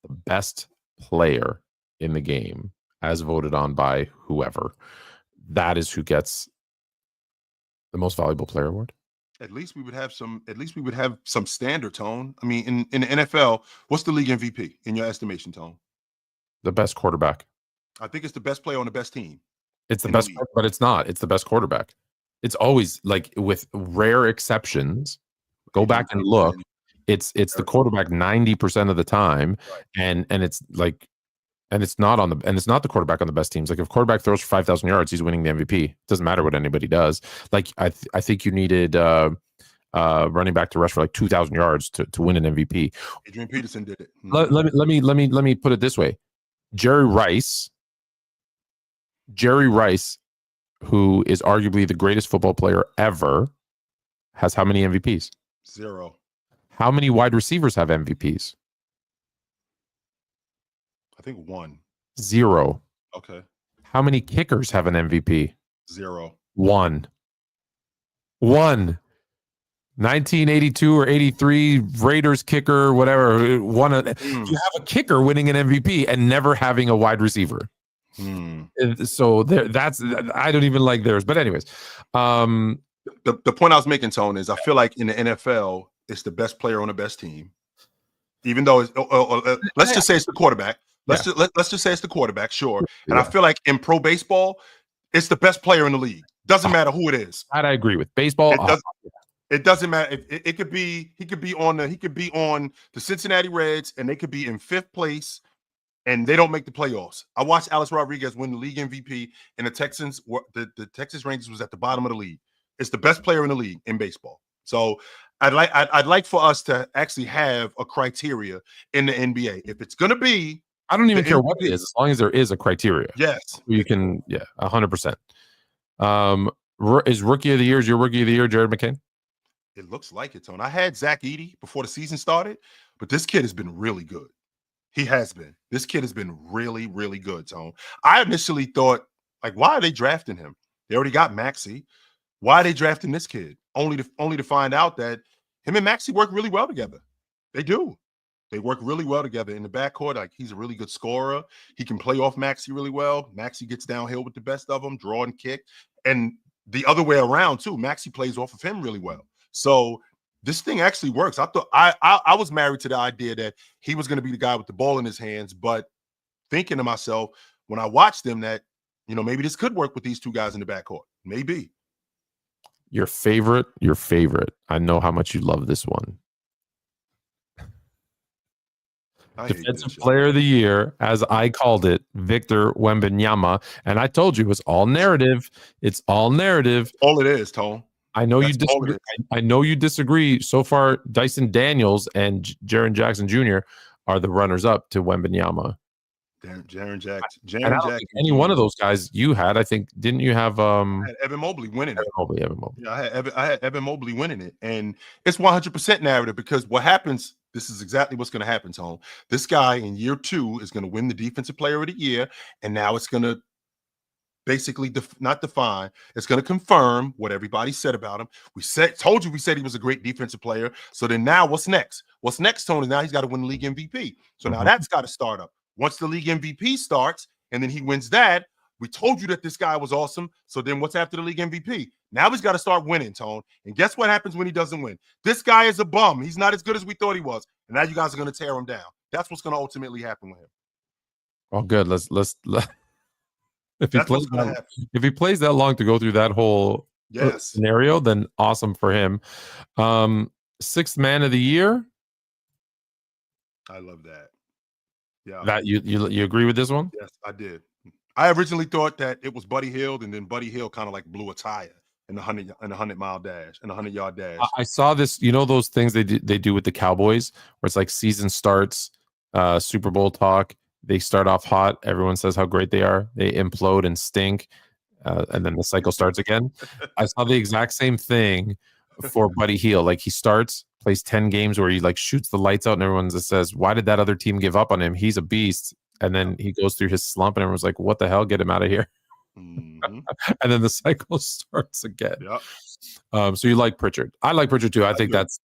the best player in the game, as voted on by whoever, that is who gets the most valuable player award? At least we would have some standard, Tone. I mean, in the NFL, what's the league MVP in your estimation, Tone? The best quarterback. I think it's the best player on the best team. It's the best, but it's not. It's the best quarterback. It's always, like, with rare exceptions, go back and look. It's the quarterback 90% of the time, and it's like, and it's not the quarterback on the best teams. Like, if quarterback throws for 5,000 yards, he's winning the MVP. It doesn't matter what anybody does. Like, I think you needed running back to rush for like 2,000 yards to win an MVP. Adrian Peterson did it. Let me put it this way. Jerry Rice, who is arguably the greatest football player ever, has how many MVPs? 0. How many wide receivers have MVPs? I think 1. 0. Okay. How many kickers have an MVP? 0. 1. 1982 or 83 Raiders kicker, whatever. You have a kicker winning an MVP and never having a wide receiver. So that's, I don't even like theirs. But anyways, the point I was making, Tone, is I feel like in the NFL, it's the best player on the best team. Even though let's just say it's the quarterback. Let's just say it's the quarterback, sure. And I feel like in pro baseball, it's the best player in the league. Doesn't matter who it is. That I agree with. Baseball, it doesn't matter. He could be on the Cincinnati Reds, and they could be in 5th place, and they don't make the playoffs. I watched Alex Rodriguez win the league MVP, and the Texans the Texas Rangers was at the bottom of the league. It's the best player in the league in baseball. So I'd like for us to actually have a criteria in the NBA. If it's going to be, I don't even care what it is, as long as there is a criteria. Yes, you can. 100%. Is rookie of the year? Is your rookie of the year Jared McCain? It looks like it, Tone. I had Zach Edey before the season started, but this kid has been really good. He has been. This kid has been really, really good, Tone. I initially thought, like, why are they drafting him? They already got Maxey. Why are they drafting this kid? Only to find out that him and Maxey work really well together. They do. They work really well together in the backcourt. Like, he's a really good scorer. He can play off Maxey really well. Maxey gets downhill with the best of them, draw and kick. And the other way around, too. Maxey plays off of him really well. So this thing actually works. I thought I was married to the idea that he was going to be the guy with the ball in his hands, but thinking to myself when I watched them that, maybe this could work with these two guys in the backcourt. Maybe. Your favorite. I know how much you love this one. Defensive Player of the Year, as I called it, Victor Wembanyama. And I told you, it's all narrative. It's all narrative. All it is, Tone. I know you disagree. I know you disagree. So far, Dyson Daniels and Jaren Jackson Jr. are the runners-up to Wembanyama. Jaren Jackson. Any one of those guys you had, I think, didn't you have? I had Evan Mobley winning it. Evan Mobley. Yeah, I had Evan Mobley winning it, and it's 100% narrative, because what happens? This is exactly what's going to happen, Tone. This guy in year 2 is going to win the Defensive Player of the Year, and now it's going to basically not define. It's going to confirm what everybody said about him. We said he was a great defensive player. So then now what's next? What's next, Tone, is now he's got to win the league MVP. So now that's got to start up. Once the league MVP starts and then he wins that, we told you that this guy was awesome. So then what's after the league MVP? Now he's got to start winning, Tone. And guess what happens when he doesn't win? This guy is a bum. He's not as good as we thought he was. And now you guys are going to tear him down. That's what's going to ultimately happen with him. Oh, good. Let's if he plays that long to go through that whole scenario, then awesome for him. 6th man of the year. I love that. Yeah. That you agree with this one? Yes, I did. I originally thought that it was Buddy Hield, and then Buddy Hield kind of like blew a tire. in the 100-mile dash and the 100-yard dash. I saw this. You know those things they do with the Cowboys, where it's like season starts, Super Bowl talk. They start off hot. Everyone says how great they are. They implode and stink, and then the cycle starts again. I saw the exact same thing for Buddy Hield. Like he starts, plays 10 games where he like shoots the lights out, and everyone just says, "Why did that other team give up on him? He's a beast." And then he goes through his slump, and everyone's like, "What the hell? Get him out of here!" Mm-hmm. And then the cycle starts again. Yep. So you like Pritchard? I like Pritchard too. I think that's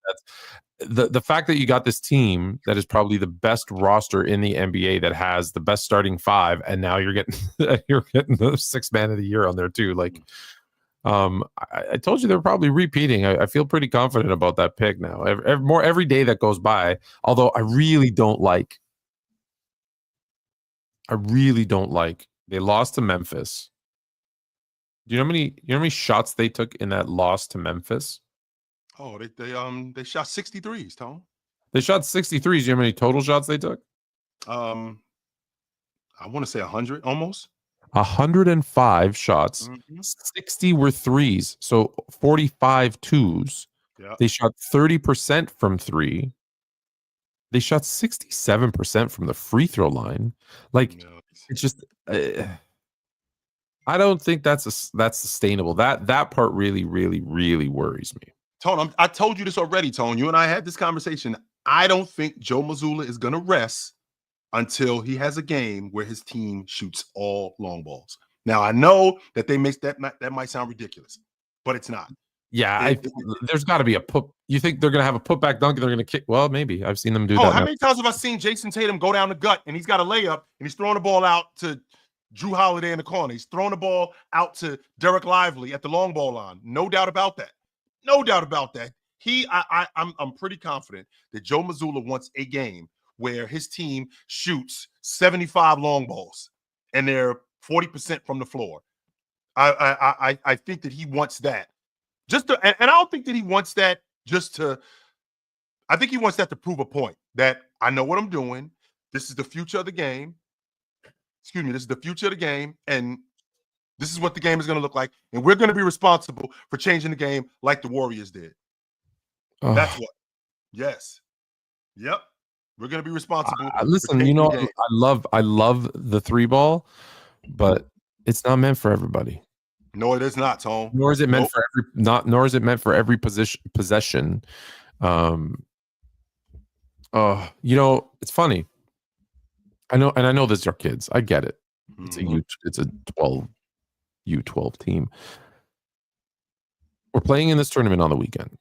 the fact that you got this team that is probably the best roster in the NBA that has the best starting five, and now you're getting the sixth man of the year on there too. Like, I told you they're probably repeating. I feel pretty confident about that pick now. Every day that goes by. Although I really don't like. They lost to Memphis. Do you know how many shots they took in that loss to Memphis? Oh, they shot 63s, Tom. They shot 63s. Do you know how many total shots they took? I want to say 100 almost. 105 shots. 60 were threes, so 45 twos. Yeah. They shot 30% from three. They shot 67% from the free throw line. Like it's just I don't think that's sustainable. That part really, really, really worries me. Tone, I told you this already, Tone. You and I had this conversation. I don't think Joe Mazzulla is going to rest until he has a game where his team shoots all long balls. Now, I know that that might sound ridiculous, but it's not. Yeah, there's got to be a put. You think they're going to have a putback dunk and they're going to kick? Well, maybe. I've seen them do that. How many times have I seen Jason Tatum go down the gut and he's got a layup and he's throwing the ball out to Drew Holiday in the corner? He's throwing the ball out to Derek Lively at the long ball line. No doubt about that. No doubt about that. I'm pretty confident that Joe Mazzulla wants a game where his team shoots 75 long balls and they're 40% from the floor. I think that he wants that. And I don't think that he wants that I think he wants that to prove a point that I know what I'm doing. This is the future of the game. Excuse me. This is the future of the game. And this is what the game is going to look like. And we're going to be responsible for changing the game like the Warriors did. That's what. Yes. Yep. We're going to be responsible. Listen, I love the three ball, but it's not meant for everybody. No, it is not, Tone. Nor is it meant for every possession. It's funny. I know these are kids. I get it. It's a 12 team. We're playing in this tournament on the weekend.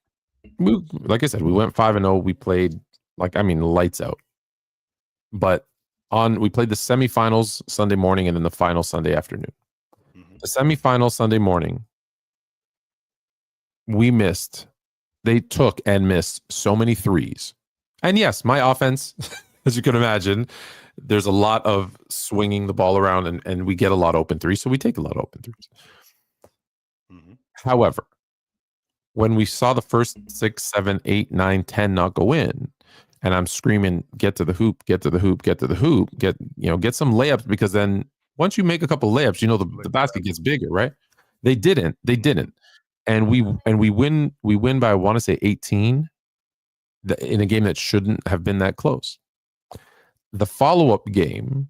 Like I said, we went 5-0. We played lights out. But we played the semifinals Sunday morning and then the final Sunday afternoon. The semifinal Sunday morning, they took and missed so many threes. And yes, my offense, as you can imagine, there's a lot of swinging the ball around and we get a lot of open threes. So we take a lot of open threes. However, when we saw the first 6, 7, 8, 9, 10 not go in, and I'm screaming, get to the hoop, get to the hoop, get to the hoop, get some layups, because then once you make a couple layups, the basket gets bigger, right? They didn't. And we win by, I want to say 18 in a game that shouldn't have been that close. The follow-up game,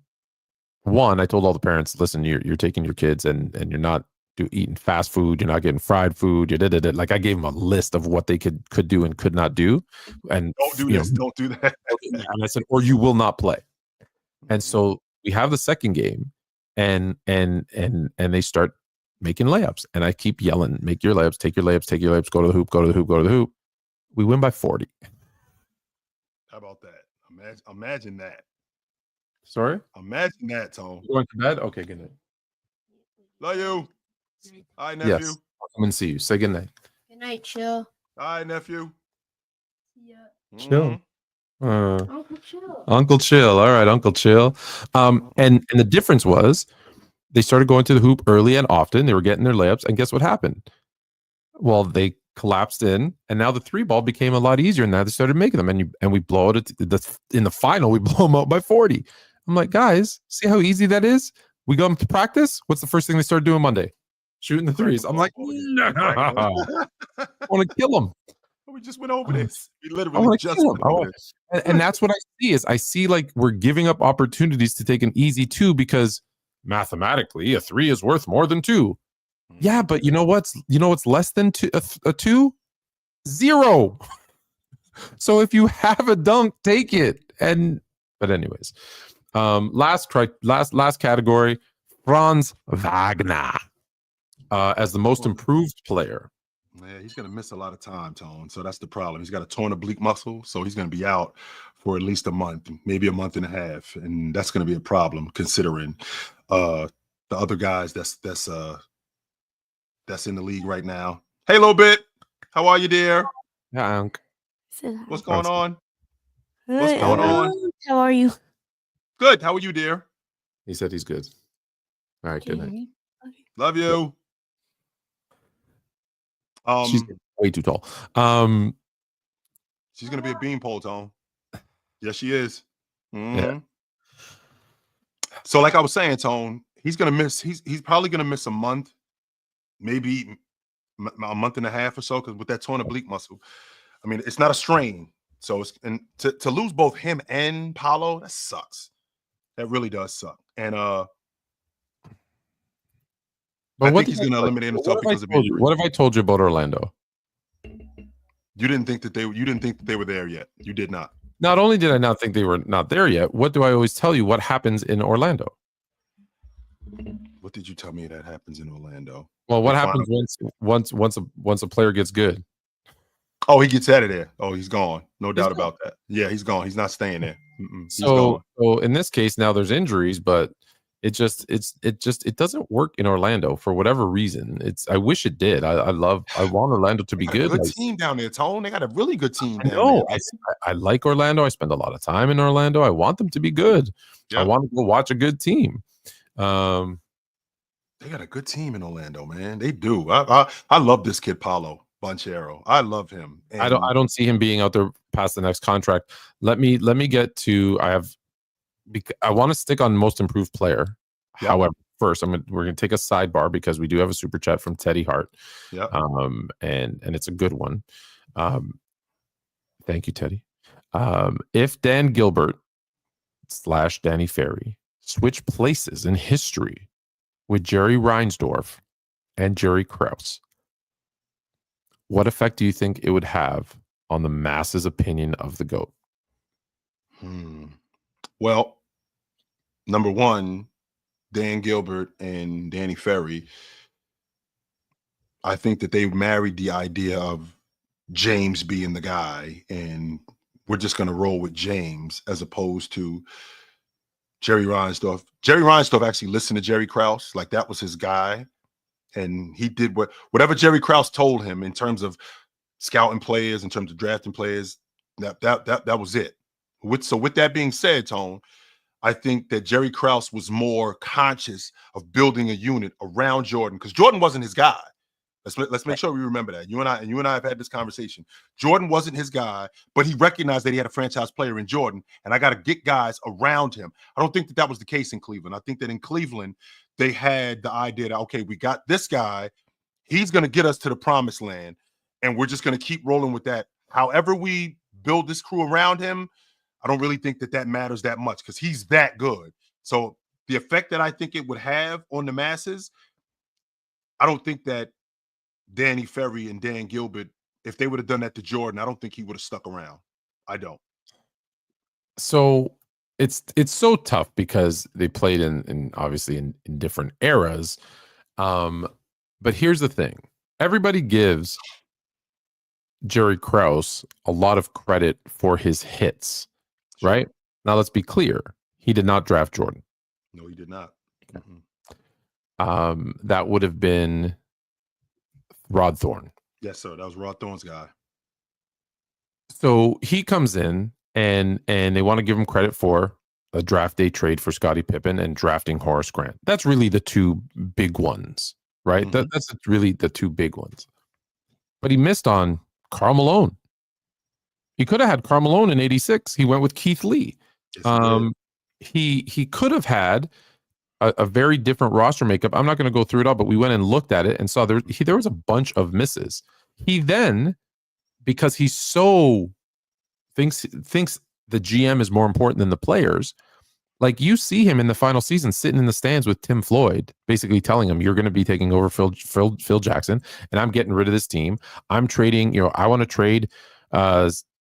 I told all the parents, listen, you're taking your kids and you're not eating fast food, you're not getting fried food, like I gave them a list of what they could do and could not do. And don't do this, don't do that. And I said, or you will not play. And so we have the second game. And they start making layups, and I keep yelling, "Make your layups! Take your layups! Take your layups! Go to the hoop! Go to the hoop! Go to the hoop!" We win by 40. How about that? Imagine that. Sorry. Imagine that, Tone. You going to bed? Okay, good night. Love you. Hi, nephew. Yes. I'll come and see you. Say good night. Good night, Chill. Hi, nephew. Yeah. Chill. Uncle Chill. Uncle Chill. All right, Uncle Chill. And the difference was they started going to the hoop early and often. They were getting their layups, and guess what happened? Well, they collapsed in, and now the three ball became a lot easier. And now they started making them, and we blow it in the final. We blow them out by 40. I'm like, guys, see how easy that is? We go to practice. What's the first thing they started doing Monday? shooting the threes. I'm like, no, I want to kill him. We just went over this. We I literally want to just kill him. went over this. And that's what I see is I see like we're giving up opportunities to take an easy 2 because mathematically a 3 is worth more than 2. Yeah, but you know what's less than a 2? 0. So if you have a dunk, take it. But anyways, last category, Franz Wagner as the most improved player. Yeah, he's going to miss a lot of time, Tone. So that's the problem. He's got a torn oblique muscle, so he's going to be out for at least a month, maybe a month and a half, and that's going to be a problem considering the other guys that's in the league right now. Hey, little bit. How are you, dear? Yeah, Unc. What's going on? Good. What's going on? How are you? Good. How are you, dear? He said he's good. All right, good night. Love you. She's way too tall. She's gonna be a beanpole, Tone. Yes, she is. Yeah. So, like I was saying, Tone, he's gonna miss. He's probably gonna miss a month, maybe a month and a half or so, because with that torn oblique muscle, I mean, it's not a strain. So, to lose both him and Paolo, that sucks. That really does suck. And But I think he's going to eliminate himself because of injury. What have I told you about Orlando? You didn't think that they were there yet. You did not. Not only did I not think they were not there yet, what do I always tell you? What happens in Orlando? What did you tell me that happens in Orlando? Well, what happens once a player gets good? Oh, he gets out of there. Oh, he's gone. No doubt about that. Yeah, he's gone. He's not staying there. So in this case, now there's injuries, but it doesn't work in Orlando for whatever reason. I wish it did. I want Orlando to be good. Good team down there, Tone. They got a really good team down there. I like Orlando. I spend a lot of time in Orlando. I want them to be good. Yeah. I want to go watch a good team. They got a good team in Orlando, man. They do. I love this kid, Paolo Banchero. I love him. And I don't see him being out there past the next contract. Let me get to. I want to stick on most improved player. Yep. However, first we're going to take a sidebar because we do have a super chat from Teddy Hart. Yeah. And it's a good one. Thank you, Teddy. If Dan Gilbert / Danny Ferry switch places in history with Jerry Reinsdorf and Jerry Krause, what effect do you think it would have on the masses' opinion of the GOAT? Well, number one, Dan Gilbert and Danny Ferry, I think that they married the idea of James being the guy, and we're just going to roll with James as opposed to Jerry Reinsdorf. Jerry Reinsdorf actually listened to Jerry Krause, like that was his guy, and he did whatever Jerry Krause told him in terms of scouting players, in terms of drafting players. That was it. With that being said, Tone, I think that Jerry Krause was more conscious of building a unit around Jordan because Jordan wasn't his guy. Let's make sure we remember that. You and I have had this conversation. Jordan wasn't his guy, but he recognized that he had a franchise player in Jordan, and I got to get guys around him. I don't think that was the case in Cleveland. I think that in Cleveland, they had the idea that, okay, we got this guy. He's going to get us to the promised land, and we're just going to keep rolling with that. However we build this crew around him, I don't really think that matters that much because he's that good. So the effect that I think it would have on the masses, I don't think that Danny Ferry and Dan Gilbert, if they would have done that to Jordan, I don't think he would have stuck around. I don't. So it's so tough because they played in obviously in different eras. But here's the thing. Everybody gives Jerry Krause a lot of credit for his hits. Sure. Right? Now, let's be clear. He did not draft Jordan. No, he did not. That would have been Rod Thorne. Yes, sir. That was Rod Thorne's guy. So he comes in and they want to give him credit for a draft day trade for Scottie Pippen and drafting Horace Grant. That's really the two big ones, right? Mm-hmm. That's really the two big ones. But he missed on Karl Malone. He could have had Karl Malone in '86. He went with Keith Lee. Yes, he could have had a very different roster makeup. I'm not going to go through it all, but we went and looked at it and saw there was a bunch of misses. He then, because he's so thinks the GM is more important than the players. Like, you see him in the final season sitting in the stands with Tim Floyd, basically telling him, you're going to be taking over Phil Jackson, and I'm getting rid of this team. I'm trading, I want to trade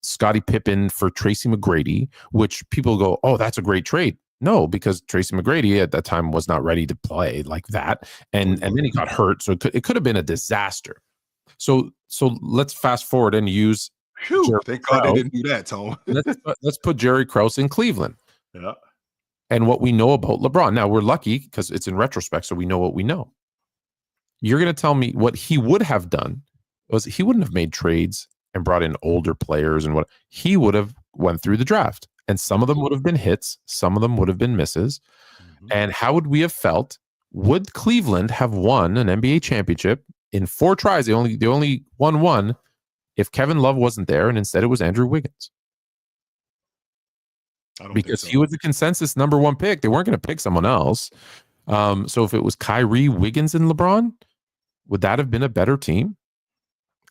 Scottie Pippen for Tracy McGrady, which people go, oh, that's a great trade. No, because Tracy McGrady at that time was not ready to play like that. And then he got hurt. So it could have been a disaster. So let's fast forward and use. Thank God they didn't do that, Tone. let's put Jerry Krause in Cleveland. Yeah. And what we know about LeBron. Now, we're lucky because it's in retrospect, so we know what we know. You're going to tell me what he would have done was he wouldn't have made trades and brought in older players, and what he would have went through the draft. And some of them would have been hits, some of them would have been misses. Mm-hmm. And how would we have felt? Would Cleveland have won an NBA championship in 4 tries? They only won 1 if Kevin Love wasn't there, and instead it was Andrew Wiggins. Because he was the consensus number 1 pick. They weren't going to pick someone else. So if it was Kyrie, Wiggins, and LeBron, would that have been a better team?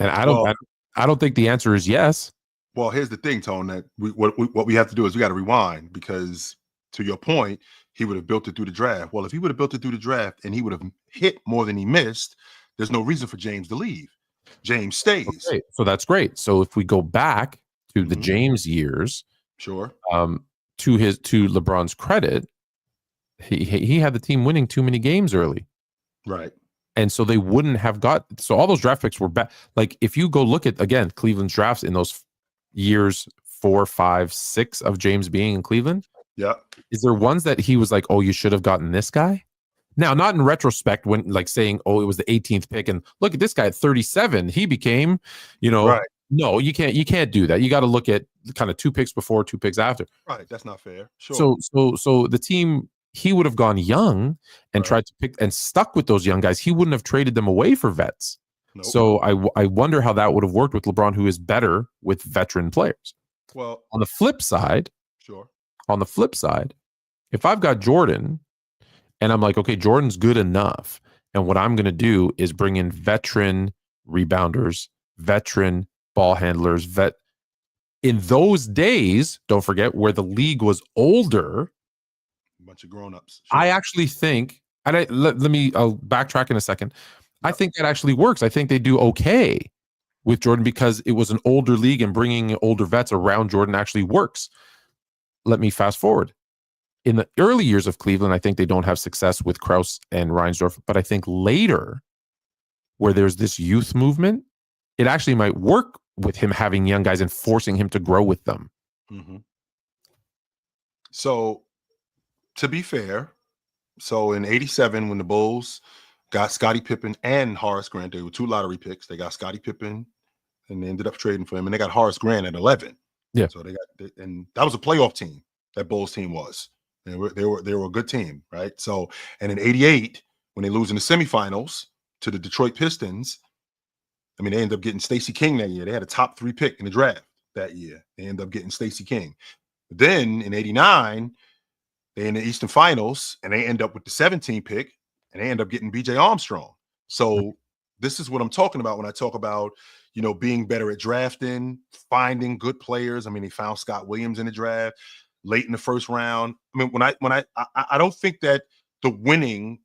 And I don't think the answer is yes. Well, here's the thing, Tone, that what we have to do is we got to rewind, because to your point, he would have built it through the draft. Well, if he would have built it through the draft and he would have hit more than he missed, there's no reason for James to leave. James stays. Okay, so that's great. So if we go back to the James years, sure. To LeBron's credit, he had the team winning too many games early. Right. And so they wouldn't have so all those draft picks were bad. Like, if you go look at, again, Cleveland's drafts in those years 4, 5, 6 of James being in Cleveland. Yeah. Is there ones that he was like, oh, you should have gotten this guy? Now, not in retrospect, when like saying, oh, it was the 18th pick, and look at this guy at 37, he became, right. No, you can't do that. You got to look at kind of 2 picks before, 2 picks after. Right. That's not fair. Sure. So the team, he would have gone young and tried to pick and stuck with those young guys. He wouldn't have traded them away for vets. Nope. So I wonder how that would have worked with LeBron, who is better with veteran players. Well, on the flip side, if I've got Jordan and I'm like, okay, Jordan's good enough, and what I'm going to do is bring in veteran rebounders, veteran ball handlers, in those days, don't forget, where the league was older, a bunch of grown-ups. Sure. I actually think, and I'll backtrack in a second. I think that actually works. I think they do okay with Jordan because it was an older league, and bringing older vets around Jordan actually works. Let me fast forward. In the early years of Cleveland, I think they don't have success with Krause and Reinsdorf, but I think later, where there's this youth movement, it actually might work with him having young guys and forcing him to grow with them. Mm-hmm. So, to be fair, so in '87, when the Bulls got Scottie Pippen and Horace Grant, they were 2 lottery picks. They got Scottie Pippen, and they ended up trading for him, and they got Horace Grant at 11. Yeah. So and that was a playoff team. That Bulls team was. They were a good team, right? So, and in '88, when they lose in the semifinals to the Detroit Pistons, I mean, they ended up getting Stacey King that year. They had a top 3 pick in the draft that year. They ended up getting Stacey King. But then in '89, they in the Eastern Finals, and they end up with the 17 pick, and they end up getting B.J. Armstrong. So this is what I'm talking about when I talk about, being better at drafting, finding good players. I mean, they found Scott Williams in the draft late in the first round. I mean, I don't think that the winning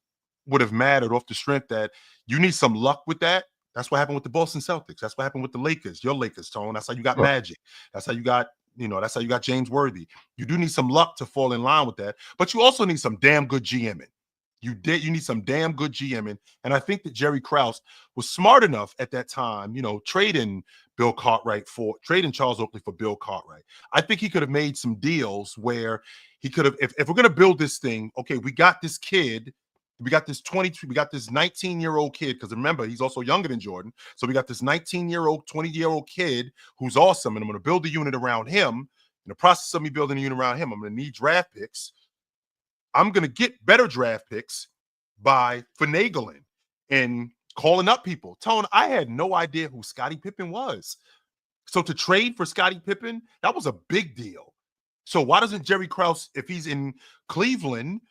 would have mattered off the strength that you need some luck with that. That's what happened with the Boston Celtics. That's what happened with the Lakers, your Lakers, Tone. That's how you got Magic. That's how you got, that's how you got James Worthy. You do need some luck to fall in line with that, but you also need some damn good GMing. You need some damn good GMing. And I think that Jerry Krause was smart enough at that time, trading Charles Oakley for Bill Cartwright. I think he could have made some deals where he could have, if we're going to build this thing, okay, we got this kid. We got this 19-year-old kid, because remember, he's also younger than Jordan. So we got this 19-year-old, 20-year-old kid who's awesome, and I'm going to build a unit around him. In the process of me building a unit around him, I'm going to need draft picks. I'm going to get better draft picks by finagling and calling up people. Tone, I had no idea who Scottie Pippen was. So to trade for Scottie Pippen, that was a big deal. So why doesn't Jerry Krause, if he's in Cleveland,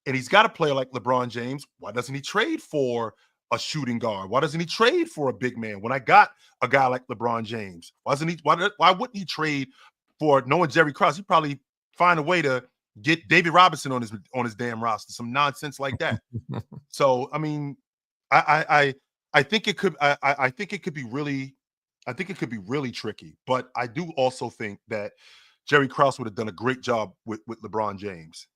and he's got a player like LeBron James, why doesn't he trade for a shooting guard? Why doesn't he trade for a big man? When I got a guy like LeBron James, why wouldn't he trade for knowing Jerry Krause? He'd probably find a way to get David Robinson on his damn roster, some nonsense like that. So I mean, I think it could I think it could be really tricky, but I do also think that Jerry Krause would have done a great job with LeBron James.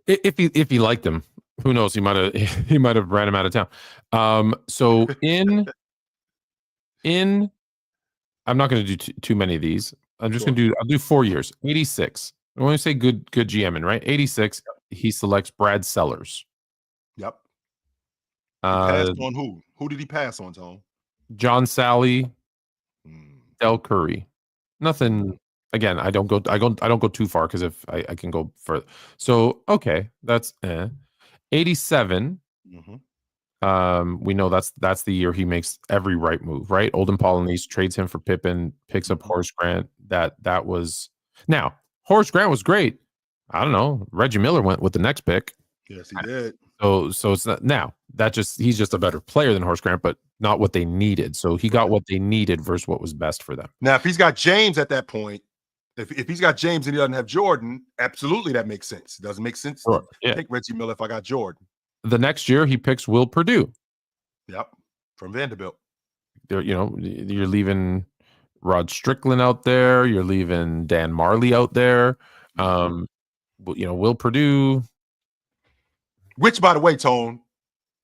If he liked him, who knows? He might have ran him out of town. So in I'm not going to do too many of these. I'm just going to I'll do 4 years. 86. I want to say good GMing, right? 86. Yep. He selects Brad Sellers. Yep. He passed on who? Who did he pass on, Tom? John Sally, Del Curry. Nothing. Again, I don't go too far because if I can go further. So okay, that's 87. We know that's the year he makes every right move, right? Olden Polynice trades him for Pippen, picks up Horace Grant. That was now Horace Grant was great. I don't know. Reggie Miller went with the next pick. Yes, he did. So it's not now he's just a better player than Horace Grant, but not what they needed. So he got what they needed versus what was best for them. Now, if he's got James at that point, if he's got James and he doesn't have Jordan, absolutely that makes sense. It doesn't make sense to take Reggie Miller if I got Jordan. The next year he picks Will Perdue. Yep, from Vanderbilt. You're leaving Rod Strickland out there. You're leaving Dan Marley out there. Will Perdue. Which, by the way, Tone.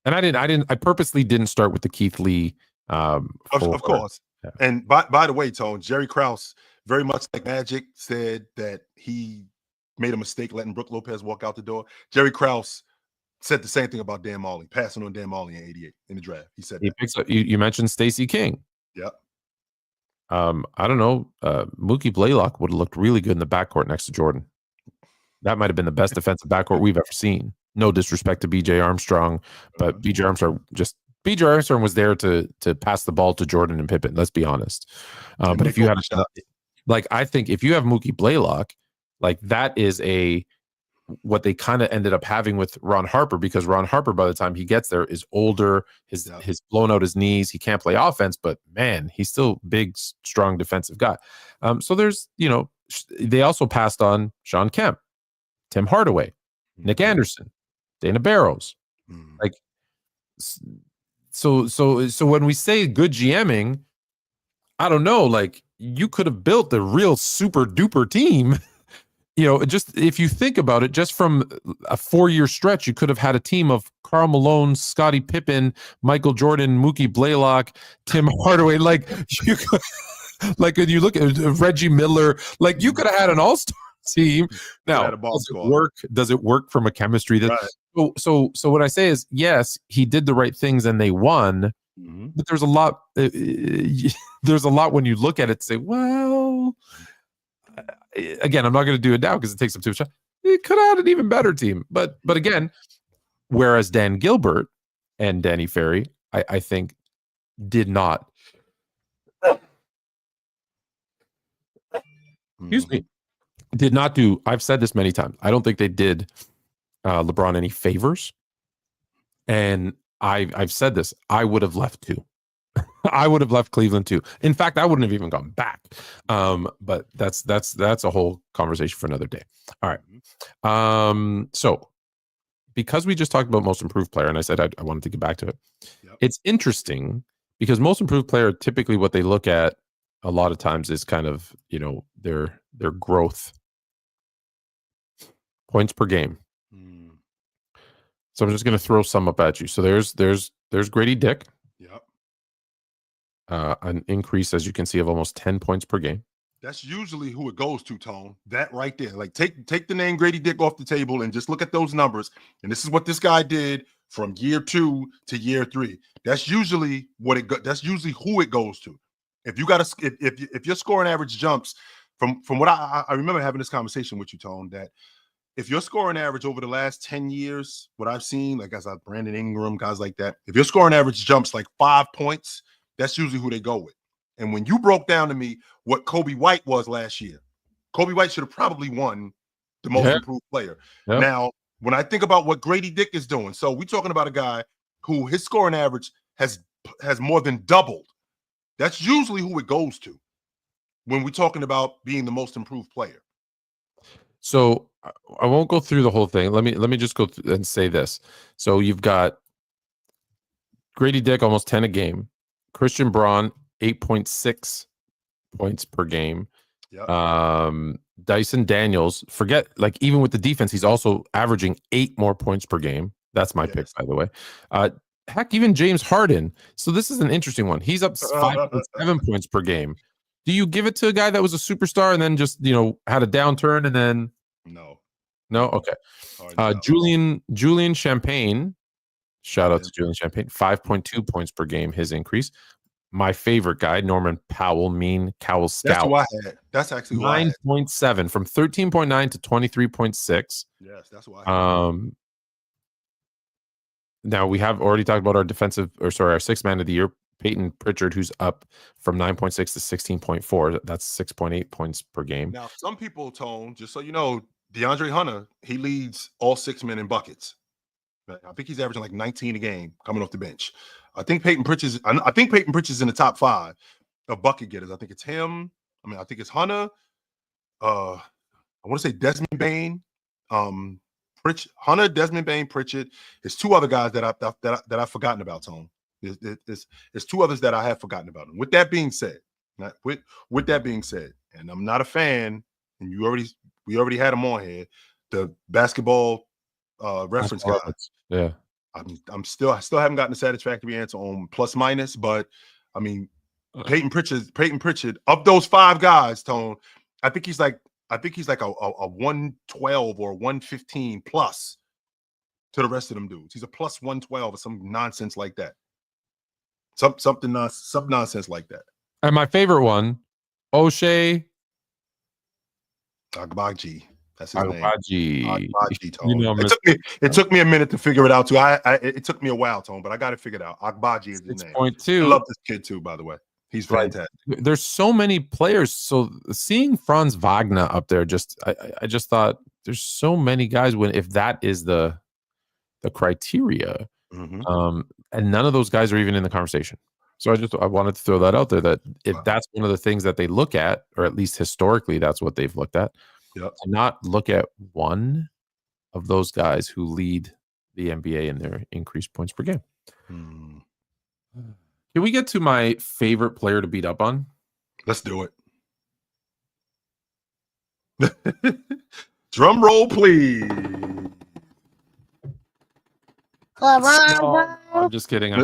And I purposely didn't start with the Keith Lee. Of course. Yeah. And by the way, Tone, Jerry Krause, very much like Magic, said that he made a mistake letting Brook Lopez walk out the door. Jerry Krause said the same thing about Dan Marley, passing on Dan Marley in 88 in the draft. He said picks up, you mentioned Stacey King. Yep. I don't know. Mookie Blaylock would have looked really good in the backcourt next to Jordan. That might have been the best defensive backcourt we've ever seen. No disrespect to BJ Armstrong, but BJ Armstrong was there to pass the ball to Jordan and Pippen. Let's be honest. But if you had I think if you have Mookie Blaylock, like that is what they kind of ended up having with Ron Harper, because Ron Harper, by the time he gets there, is older. His blown out his knees. He can't play offense, but man, he's still big, strong defensive guy. So there's, they also passed on Sean Kemp, Tim Hardaway, Nick Anderson, Dana Barrows. Like, so when we say good GMing, I don't know, like you could have built a real super duper team. Just if you think about it, just from a 4-year stretch, you could have had a team of Karl Malone, Scottie Pippen, Michael Jordan, Mookie Blaylock, Tim Hardaway. Like you could, like when you look at Reggie Miller, like you could have had an all-star team. Now, does it work from a chemistry that? Right. So what I say is, yes, he did the right things and they won. But there's a lot. There's a lot when you look at it, say, well. Again, I'm not going to do it now because it takes up too much time. It could have had an even better team, but again, whereas Dan Gilbert and Danny Ferry, I think, did not. Excuse me, did not do. I've said this many times. I don't think they did LeBron any favors, and I've said this. I would have left too. I would have left Cleveland too. In fact, I wouldn't have even gone back. But that's a whole conversation for another day. All right. So because we just talked about most improved player, and I said I wanted to get back to it. Yep. It's interesting because most improved player, typically what they look at a lot of times is kind of, their growth, points per game. So I'm just going to throw some up at you. So there's Grady Dick. Yep. An increase, as you can see, of almost 10 points per game. That's usually who it goes to, Tone. That right there. Like take the name Grady Dick off the table and just look at those numbers. And this is what this guy did from year 2 to year 3. That's usually that's usually who it goes to. If you got if your scoring average jumps from what I remember having this conversation with you, Tone, that if your scoring average over the last 10 years, what I've seen, like guys like Brandon Ingram, guys like that, if your scoring average jumps like 5 points, that's usually who they go with. And when you broke down to me what Kobe White was last year, Kobe White should have probably won the most improved player. Yep. Now, when I think about what Grady Dick is doing, so we're talking about a guy who his scoring average has more than doubled. That's usually who it goes to when we're talking about being the most improved player. So I won't go through the whole thing. Let me just go and say this. So you've got Grady Dick almost 10 a game, Christian Braun 8.6 points per game. Yep. Dyson Daniels, forget, like, even with the defense, he's also averaging 8 more points per game. That's my pick, by the way. Heck, even James Harden. So this is an interesting one. He's up 5.7 points per game. Do you give it to a guy that was a superstar and then just, had a downturn and then no? Okay. Julian Champagne. Shout out to Julian Champagne. 5.2 points per game, his increase. My favorite guy, Norman Powell, Cowell Scout. That's who I had. That's actually who I had. 9.7 from 13.9 to 23.6. Yes, that's who I had. Now we have already talked about our sixth man of the year, Peyton Pritchard, who's up from 9.6 to 16.4. That's 6.8 points per game. Now, some people, Tone, just so you know, DeAndre Hunter, he leads all 6 men in buckets. I think he's averaging like 19 a game coming off the bench. I think Peyton Pritchard's in the top 5 of bucket getters. I think it's him. I think it's Hunter. I want to say Desmond Bain. Hunter, Desmond Bain, Pritchard. There's 2 other guys that I've forgotten about, Tone. There's 2 others that I have forgotten about. And with that being said, and I'm not a fan, and we already had him on here, the basketball reference guy. Yeah. I still haven't gotten a satisfactory answer on plus minus, but Peyton Pritchard, of those 5 guys, Tone, I think he's like a 112 or 115 plus to the rest of them dudes. He's a plus 112 or some nonsense like that. Some nonsense like that. And my favorite one, O'Shea Agbaji. That's his Agbaji. name. Agbaji, Tone. It took me a minute to figure it out too. It took me a while, Tone, but I got it figured out. Agbaji is his name. 6.2. I love this kid too, by the way. He's fantastic. There's so many players. So seeing Franz Wagner up there, I just thought there's so many guys. If that is the criteria, and none of those guys are even in the conversation. So I wanted to throw that out there, that if that's one of the things that they look at, or at least historically, that's what they've looked at. Yep. To not look at one of those guys who lead the NBA in their increased points per game. Can we get to my favorite player to beat up on? Let's do it. Drum roll, please. I'm just kidding.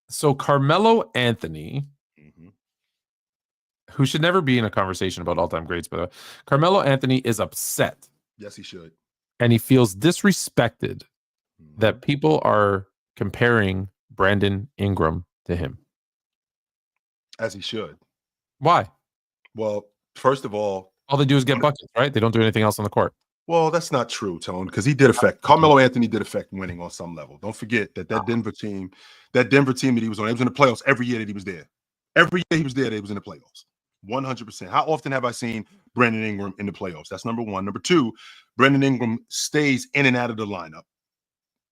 So Carmelo Anthony, who should never be in a conversation about all-time greats, by the way. Carmelo Anthony is upset. Yes, he should. And he feels disrespected that people are comparing Brandon Ingram to him. As he should. Why? Well, first of all they do is get buckets, right? They don't do anything else on the court. Well, that's not true, Tone, because Carmelo Anthony did affect winning on some level. Don't forget that Denver team that he was on, it was in the playoffs every year that he was there. Every year he was there, they was in the playoffs. 100%. How often have I seen Brandon Ingram in the playoffs? That's number 1. Number 2, Brandon Ingram stays in and out of the lineup.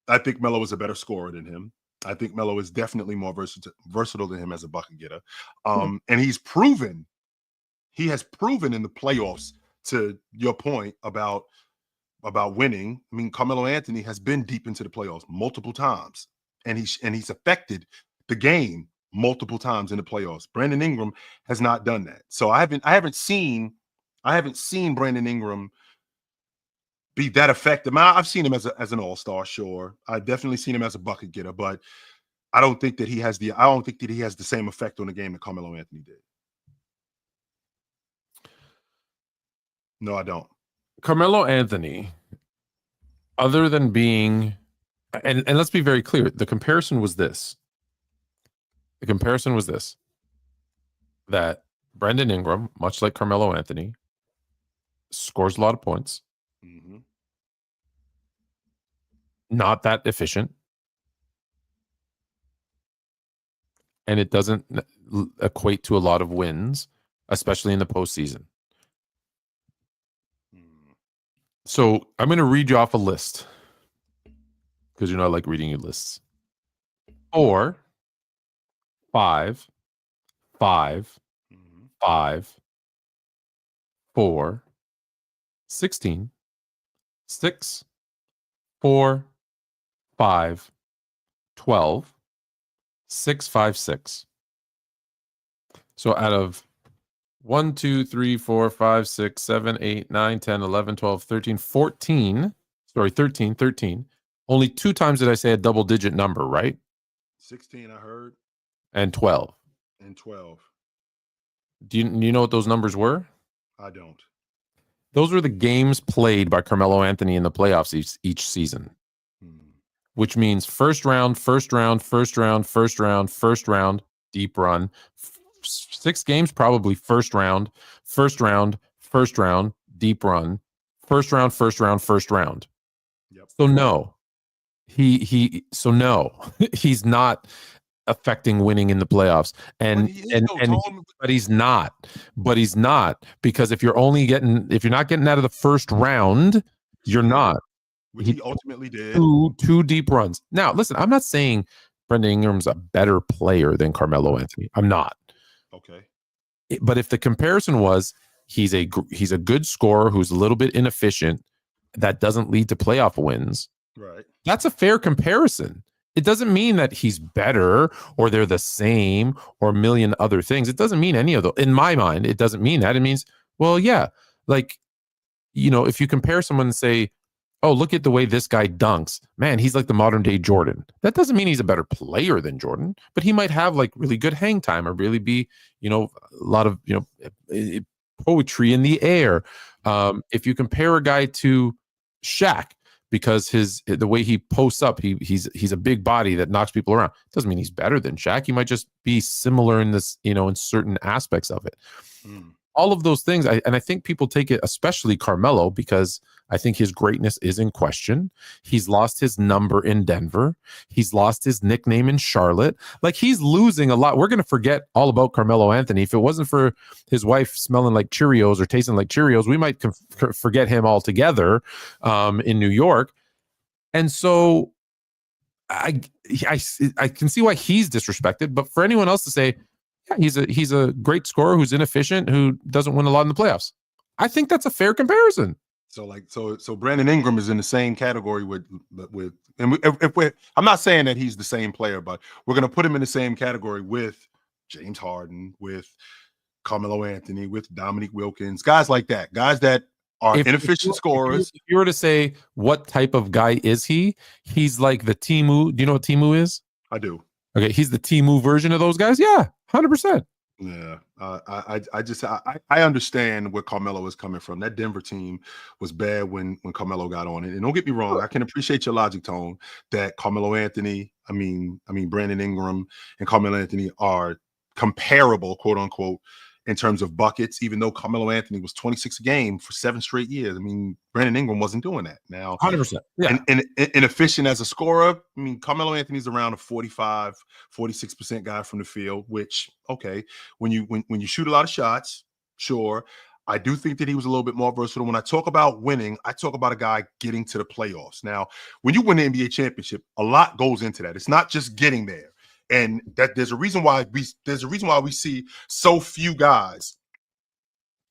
I think Melo is a better scorer than him. I think Melo is definitely more versatile than him as a bucket getter. And he has proven in the playoffs, to your point about winning. Carmelo Anthony has been deep into the playoffs multiple times, and he's affected the game multiple times in the playoffs. Brandon Ingram has not done that. So I haven't seen Brandon Ingram be that effective. I've seen him as an all-star, sure. I've definitely seen him as a bucket getter, but I don't think that he has the same effect on the game that Carmelo Anthony did. No, I don't. Carmelo Anthony, other than being, and let's be very clear, the comparison was this. That Brandon Ingram, much like Carmelo Anthony, scores a lot of points. Not that efficient. And it doesn't equate to a lot of wins, especially in the postseason. So I'm going to read you off a list because I like reading you lists. 4, 5, 5, 5, 4, 16, 6, 4, 5, 12, 6, 5, 6. So out of 1, 2, 3, 4, 5, 6, 7, 8, 9, 10, 11, 12, 13, 14. Sorry, 13. Only 2 times did I say a double-digit number, right? 16, I heard. And 12. And 12. Do you know what those numbers were? I don't. Those were the games played by Carmelo Anthony in the playoffs each season, which means first round, deep run. 6 games, probably first round, deep run, first round. Yep. So no, he's not affecting winning in the playoffs, but he's not because if you're not getting out of the first round, you're not. Which he ultimately did. Two deep runs. Now, listen, I'm not saying Brandon Ingram's a better player than Carmelo Anthony. I'm not. Okay. But if the comparison was he's a good scorer who's a little bit inefficient, that doesn't lead to playoff wins. Right. That's a fair comparison. It doesn't mean that he's better or they're the same or a million other things. It doesn't mean any of those. In my mind, it doesn't mean that. It means, well, yeah, like, if you compare someone and say, oh, look at the way this guy dunks. Man, he's like the modern day Jordan. That doesn't mean he's a better player than Jordan, but he might have like really good hang time or really be, a lot of, poetry in the air. If you compare a guy to Shaq, because the way he posts up, he's a big body that knocks people around. Doesn't mean he's better than Shaq. He might just be similar in this, in certain aspects of it. All of those things, I think people take it, especially Carmelo, because I think his greatness is in question. He's lost his number in Denver. He's lost his nickname in Charlotte. Like, he's losing a lot. We're going to forget all about Carmelo Anthony. If it wasn't for his wife smelling like Cheerios or tasting like Cheerios, we might forget him altogether in New York. And so I can see why he's disrespected. But for anyone else to say, yeah, he's a great scorer who's inefficient, who doesn't win a lot in the playoffs, I think that's a fair comparison. So Brandon Ingram is in the same category with I'm not saying that he's the same player, but we're going to put him in the same category with James Harden, with Carmelo Anthony, with Dominique Wilkins, guys like that, guys that are inefficient scorers. If you were to say what type of guy is he, he's like the Timu. Do you know what Timu is? I do. Okay, he's the Timu version of those guys. Yeah, 100%. Yeah, I understand where Carmelo is coming from. That Denver team was bad when Carmelo got on it. And don't get me wrong, I can appreciate your logic, Tone, that Carmelo Anthony, I mean Brandon Ingram and Carmelo Anthony are comparable, quote unquote, in terms of buckets, even though Carmelo Anthony was 26 a game for 7 straight years. I mean, Brandon Ingram wasn't doing that. Now, 100%. Yeah. And inefficient as a scorer, I mean, Carmelo Anthony's around a 45, 46% guy from the field, which, okay, when you shoot a lot of shots, sure. I do think that he was a little bit more versatile. When I talk about winning, I talk about a guy getting to the playoffs. Now, when you win the NBA championship, a lot goes into that. It's not just getting there. And that there's a reason why we see so few guys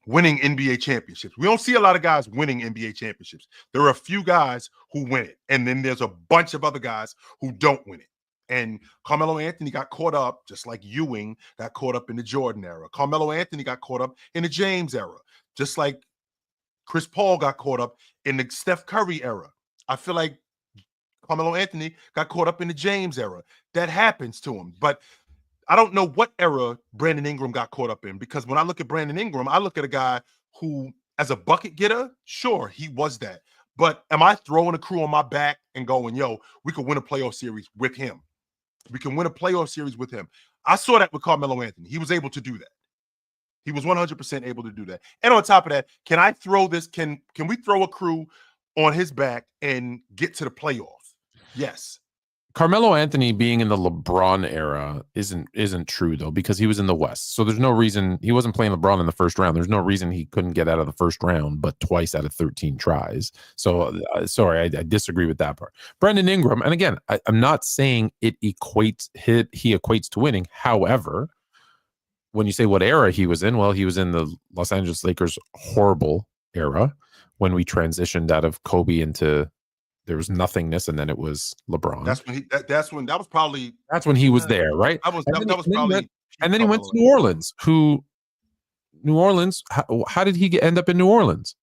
winning NBA championships. We don't see a lot of guys winning NBA championships. There are a few guys who win it, and then there's a bunch of other guys who don't win it. And Carmelo Anthony got caught up, just like Ewing got caught up in the Jordan era. Carmelo Anthony got caught up in the James era, just like Chris Paul got caught up in the Steph Curry era. I feel like Carmelo Anthony got caught up in the James era. That happens to him. But I don't know what era Brandon Ingram got caught up in, because when I look at Brandon Ingram, I look at a guy who, as a bucket getter, sure, he was that. But am I throwing a crew on my back and going, yo, we could win a playoff series with him? We can win a playoff series with him. I saw that with Carmelo Anthony. He was able to do that. He was 100% able to do that. And on top of that, can I throw this? Can we throw a crew on his back and get to the playoffs? Yes. Carmelo Anthony being in the LeBron era isn't true though, because he was in the West. So there's no reason he wasn't playing LeBron in the first round. There's no reason he couldn't get out of the first round, but twice out of 13 tries. So sorry, I disagree with that part. Brandon Ingram, and again, I'm not saying he equates to winning. However, when you say what era he was in, well, he was in the Los Angeles Lakers horrible era when we transitioned out of Kobe into there was nothingness, and then it was LeBron. That's when that's when he was there, right? And then he went to New Orleans. New Orleans? How did he end up in New Orleans?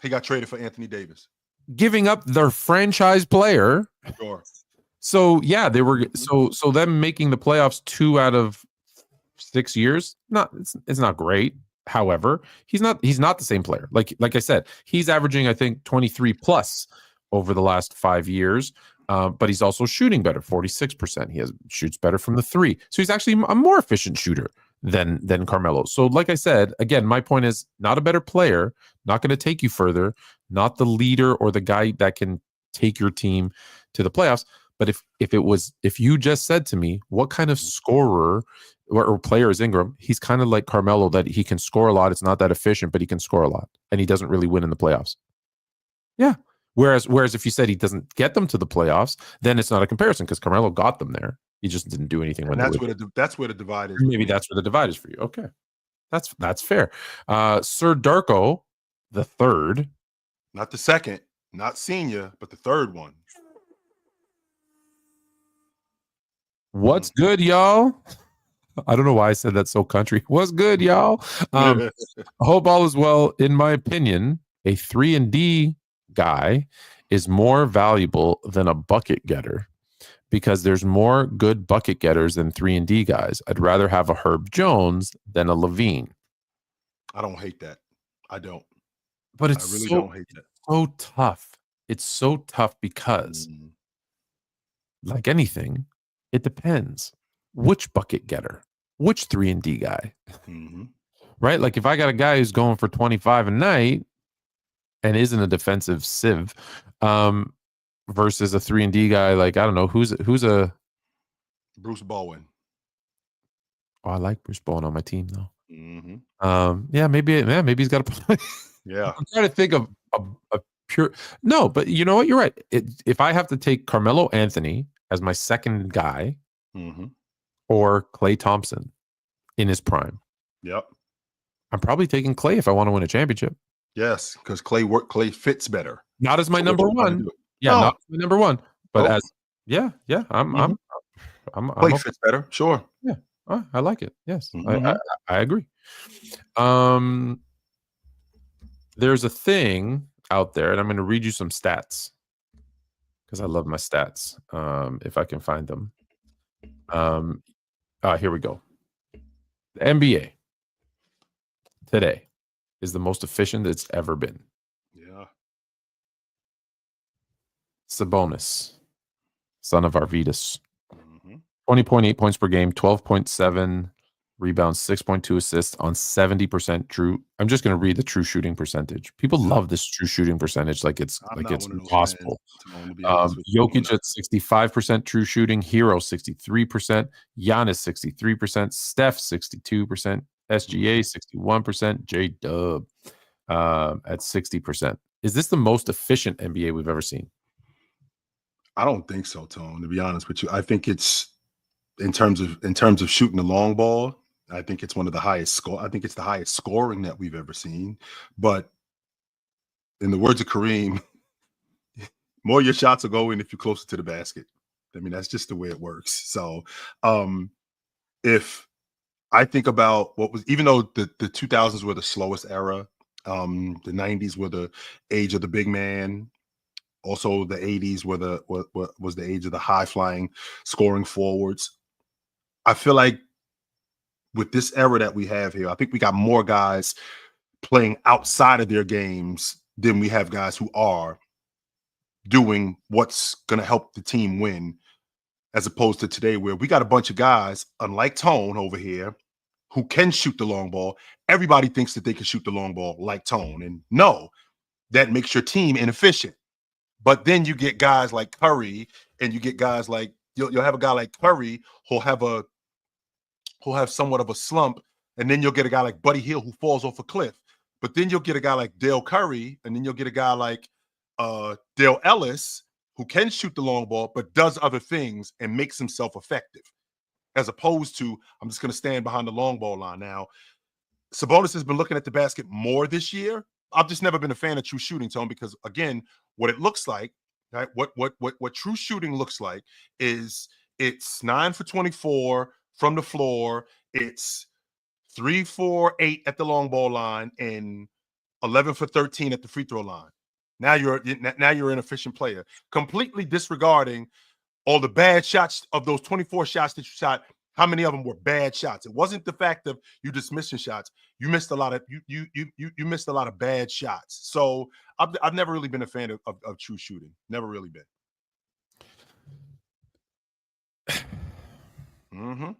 He got traded for Anthony Davis, giving up their franchise player. Sure. So yeah, they were so them making the playoffs 2 out of 6 years. It's not great. However, he's not the same player. Like I said, he's averaging, I think, 23 plus over the last 5 years. But he's also shooting better, 46%. He shoots better from the 3. So he's actually a more efficient shooter than Carmelo. So like I said, again, my point is not a better player, not going to take you further, not the leader or the guy that can take your team to the playoffs. But if you just said to me, what kind of scorer or player is Ingram? He's kind of like Carmelo, that he can score a lot. It's not that efficient, but he can score a lot, and he doesn't really win in the playoffs. Yeah. Whereas if you said he doesn't get them to the playoffs, then it's not a comparison because Carmelo got them there. He just didn't do anything. And that's where the divide is. Maybe that's where the divide is for you. Okay, that's fair. Sir Darko, the third, not the second, not senior, but the third one. What's good, y'all? I don't know why I said that so country. What's good, y'all? I hope all is well. In my opinion, a 3-and-D guy is more valuable than a bucket getter because there's more good bucket getters than 3-and-D guys. I'd rather have a Herb Jones than a Levine. I don't hate that. I don't. But I really don't hate that. So tough. It's so tough because, like anything, it depends. Which bucket getter? Which 3-and-D guy? Right? Like if I got a guy who's going for 25 a night and isn't a defensive sieve, versus a 3-and-D guy, like I don't know who's a Bruce Bowen. Oh, I like Bruce Bowen on my team though. Yeah, maybe he's got to play. Yeah, I'm trying to think of a pure no, but you know what? You're right. If I have to take Carmelo Anthony as my second guy, or Klay Thompson in his prime, yep, I'm probably taking Klay if I want to win a championship. Yes, because Klay fits better. Not as my number one. Yeah, not as my number one, but as I'm Klay fits better. Sure. Yeah, I like it. Yes, I agree. There's a thing out there, and I'm going to read you some stats because I love my stats. If I can find them. Here we go. The NBA today is the most efficient it's ever been. Yeah. Sabonis, son of Arvidas, 20.8 points per game, 12.7 rebounds, 6.2 assists on 70% true. I'm just going to read the true shooting percentage. People love this true shooting percentage like it's impossible. Jokic at 65% true shooting, Hero 63%, Giannis 63%, Steph 62%, SGA 61%, J-Dub at 60%. Is this the most efficient NBA we've ever seen? I don't think so, Tone, to be honest with you. I think it's in terms of shooting the long ball, I think it's one of the highest score. I think it's the highest scoring that we've ever seen. But in the words of Kareem, more of your shots will go in if you're closer to the basket. I mean, that's just the way it works. So if I think about what was, even though the 2000s were the slowest era, the 90s were the age of the big man. Also, the 80s were was the age of the high flying scoring forwards. I feel like with this era that we have here, I think we got more guys playing outside of their games than we have guys who are doing what's going to help the team win, as opposed to today where we got a bunch of guys, unlike Tone over here, who can shoot the long ball. Everybody thinks that they can shoot the long ball like Tone. And no, that makes your team inefficient. But then you get guys like Curry, and you get guys like you'll have a guy like Curry who'll have somewhat of a slump, and then you'll get a guy like Buddy Hield who falls off a cliff. But then you'll get a guy like Dale Curry, and then you'll get a guy like Dale Ellis who can shoot the long ball but does other things and makes himself effective, as opposed to I'm just going to stand behind the long ball line. Now, Sabonis has been looking at the basket more this year. I've just never been a fan of true shooting, Tone, because again, what it looks like, right? What true shooting looks like is it's 9 for 24 from the floor. It's 3 for 8 at the long ball line and 11 for 13 at the free throw line. Now you're an efficient player, completely disregarding all the bad shots. Of those 24 shots that you shot, how many of them were bad shots? It wasn't the fact of you dismissing shots. You missed a lot of you missed a lot of bad shots. So I've never really been a fan of true shooting. Never really been. Mm-hmm.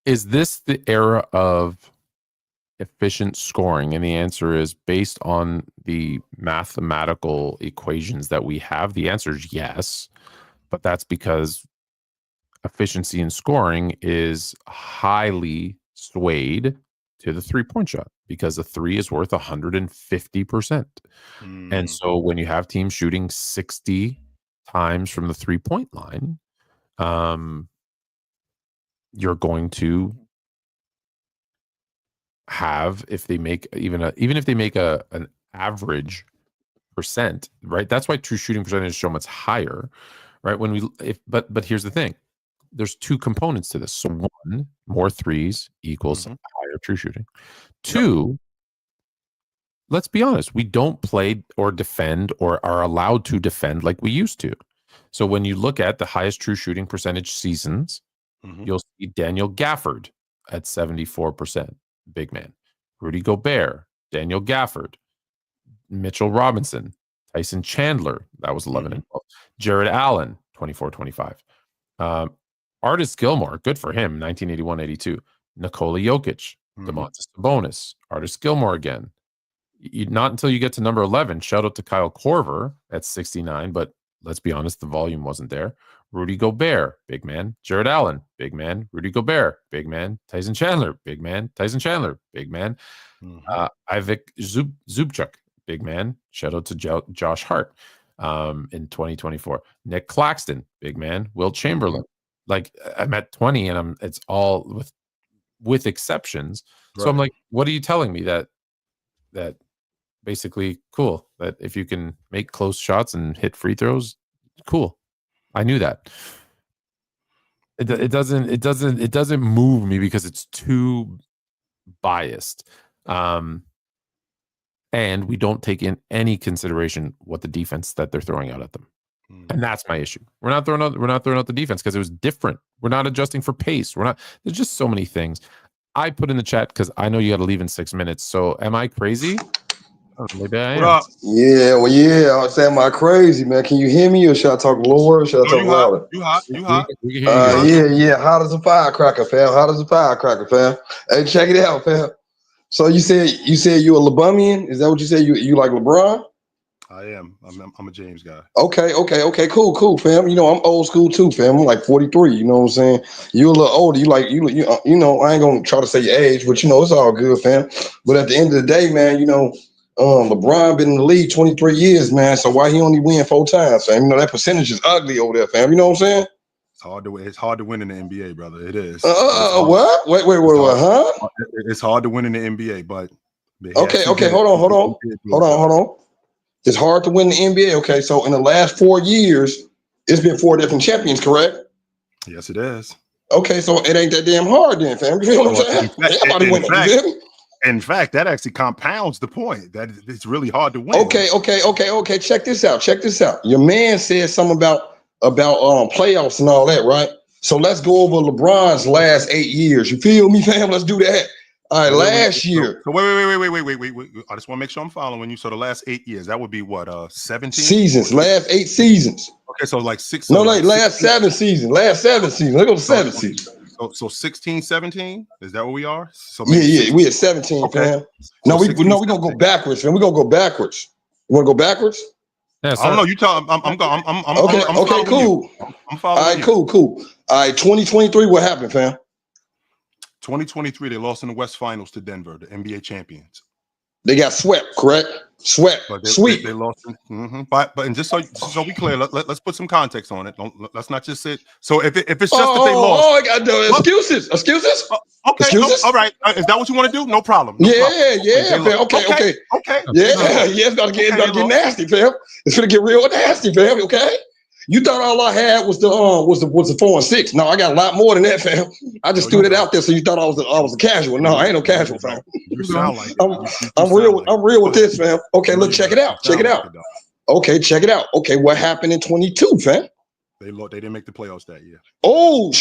Is this the era of efficient scoring? And the answer is, based on the mathematical equations that we have, the answer is yes. But that's because efficiency in scoring is highly swayed to the three-point shot, because a three is worth 150%. And so when you have teams shooting 60 times from the three-point line, you're going to have, if they make even if they make an average percent, right? That's why true shooting percentage is so much higher, right? But here's the thing: there's two components to this. So one, more threes equals higher true shooting. Two, let's be honest, we don't play or defend or are allowed to defend like we used to. So when you look at the highest true shooting percentage seasons, you'll see Daniel Gafford at 74%, big man. Rudy Gobert, Daniel Gafford, Mitchell Robinson, Tyson Chandler, that was 11 and 12. Jared Allen, 24-25. Artis Gilmore, good for him, 1981-82. Nikola Jokic, Domantas Sabonis, Artis Gilmore again. Not until you get to number 11, shout out to Kyle Korver at 69, but let's be honest, the volume wasn't there. Rudy Gobert, big man. Jared Allen, big man. Rudy Gobert, big man. Tyson Chandler, big man. Tyson Chandler, big man. Ivic Zubchuk, big man. Shout out to Josh Hart in 2024. Nick Claxton, big man. Wilt Chamberlain. Like, I'm at 20 and it's all with exceptions. Right. So I'm like, what are you telling me? That basically, cool, that if you can make close shots and hit free throws, cool. I knew that. It doesn't move me because it's too biased. And we don't take in any consideration what the defense that they're throwing out at them. And that's my issue. We're not throwing out the defense because it was different. We're not adjusting for pace. There's just so many things. I put in the chat because I know you got to leave in 6 minutes. So am I crazy? Maybe I am. What up? Yeah, well, yeah. I say, am I crazy, man? Can you hear me, or should I talk lower? Or should I talk louder? You hot? We can hear you. Yeah. Hot as a firecracker, fam. Hot as a firecracker, fam. Hey, check it out, fam. So you said you a LeBronian? Is that what you said? You like LeBron? I am. I'm a James guy. Okay. Cool, fam. You know, I'm old school too, fam. I'm like 43. You know what I'm saying? You a little older. You know. I ain't gonna try to say your age, but you know, it's all good, fam. But at the end of the day, man, you know, LeBron been in the league 23 years, man. So why he only win 4 times, fam? You know, that percentage is ugly over there, fam. You know what I'm saying? It's hard to win in the NBA, brother. It is. What? Wait, huh? It's hard to win in the NBA, but okay. Hold on. It's hard to win the NBA. Okay, so in the last 4 years, it's been 4 different champions, correct? Yes, it is. Okay, so it ain't that damn hard then, fam. You know what I'm saying? In fact, that actually compounds the point that it's really hard to win. Okay. Check this out. Your man said something about playoffs and all that, right? So let's go over LeBron's last 8 years. You feel me, fam? Let's do that. All right, last year. So wait. I just want to make sure I'm following you. So the last 8 years, that would be what? 17 seasons. Last 8 seasons. Okay, so like 6. No, like last 7 seasons. Last 7 seasons. Let's go to 7 seasons. So 16, 17? Is that where we are? So yeah, we at 17, okay. fam. No, So 16, we're gonna go backwards, fam. We're gonna go backwards. You wanna go backwards? Yeah, I don't know. You tell. I'm okay, cool. You. I'm following. All right, cool. All right, 2023. What happened, fam? 2023, they lost in the West Finals to Denver, the NBA champions. They got swept, correct? Swept, sweep. They lost. But and just so we clear, let's put some context on it. Let's not just sit. So if it's just that they lost. I got the excuses. Excuses. Okay. Excuses? All right. Is that what you want to do? No problem. Yeah. Fam. Okay. Yeah. It's about to get nasty, fam. It's gonna get real nasty, fam. Okay. You thought all I had was the 4-6. No, I got a lot more than that, fam. I just threw that out there, so you thought I was a casual. No, I ain't no casual, fam. You sound like I'm real with this, fam. Okay, look, check it out. Okay, check it out. Okay, what happened in 22, fam? They didn't make the playoffs that year. Oh,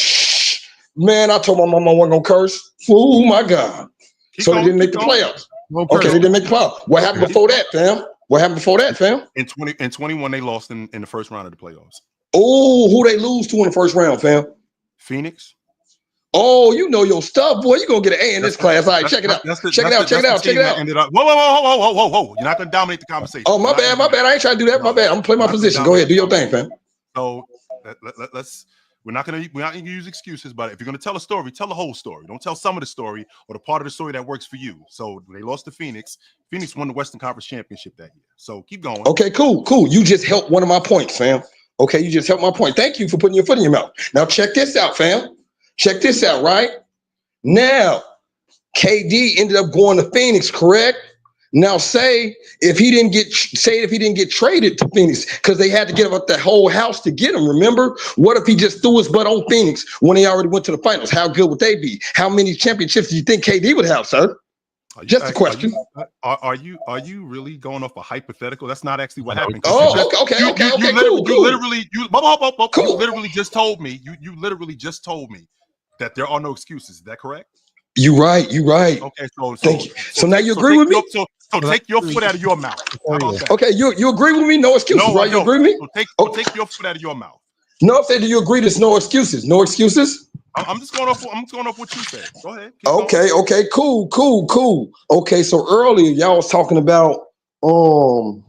man, I told my mama I wasn't gonna curse. Oh my God. So they didn't make the playoffs. Okay, they didn't make the playoffs. What happened before that, fam? In 21, they lost in the first round of the playoffs. Oh, who they lose to in the first round, fam? Phoenix. Oh, you know your stuff, boy. You're gonna get an A in this class. All right, check it out. Check it out. Whoa. You're not gonna dominate the conversation. Oh, my bad. I ain't trying to do that. My bad. I'm gonna play my position. Go ahead, do your thing, fam. So we're not gonna use excuses, but if you're gonna tell a story, tell the whole story. Don't tell some of the story or the part of the story that works for you. So they lost to Phoenix. Phoenix won the Western Conference Championship that year. So keep going. Okay, cool. You just helped one of my points, fam. Okay, you just helped my point. Thank you for putting your foot in your mouth. Now check this out, fam. Check this out, right? Now, KD ended up going to Phoenix, correct? Now, say if he didn't get traded to Phoenix because they had to give up the whole house to get him. Remember, what if he just threw his butt on Phoenix when he already went to the finals? How good would they be? How many championships do you think KD would have, sir? Just a question. Are you really going off a hypothetical? That's not actually what happened. Okay. You literally just told me. You literally just told me that there are no excuses. Is that correct? You're right. Okay, thank you. So now you agree with me? So take your foot out of your mouth. Okay, you agree with me? No excuses, right? You agree with me? So take your foot out of your mouth. No, I said, do you agree there's no excuses? No excuses? I'm just going off what you said. Go ahead. Okay, cool. Okay, so earlier y'all was talking about y'all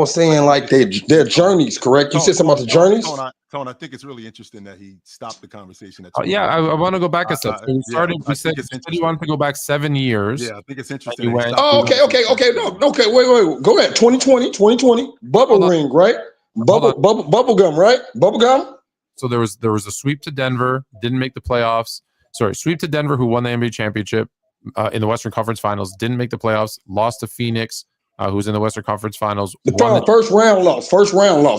was saying like their journeys, correct? You said something about the journeys? Tone, I think it's really interesting that he stopped the conversation. I want to go back a step. So we started. We said he wanted to go back 7 years. Yeah, I think it's interesting. Okay. No, okay. Wait. Go ahead. 2020. Bubble ring, right? Bubble gum, right? Bubble gum. So there was a sweep to Denver, didn't make the playoffs. Sorry, sweep to Denver, who won the NBA championship in the Western Conference Finals, didn't make the playoffs. Lost to Phoenix, who's in the Western Conference Finals. First round loss.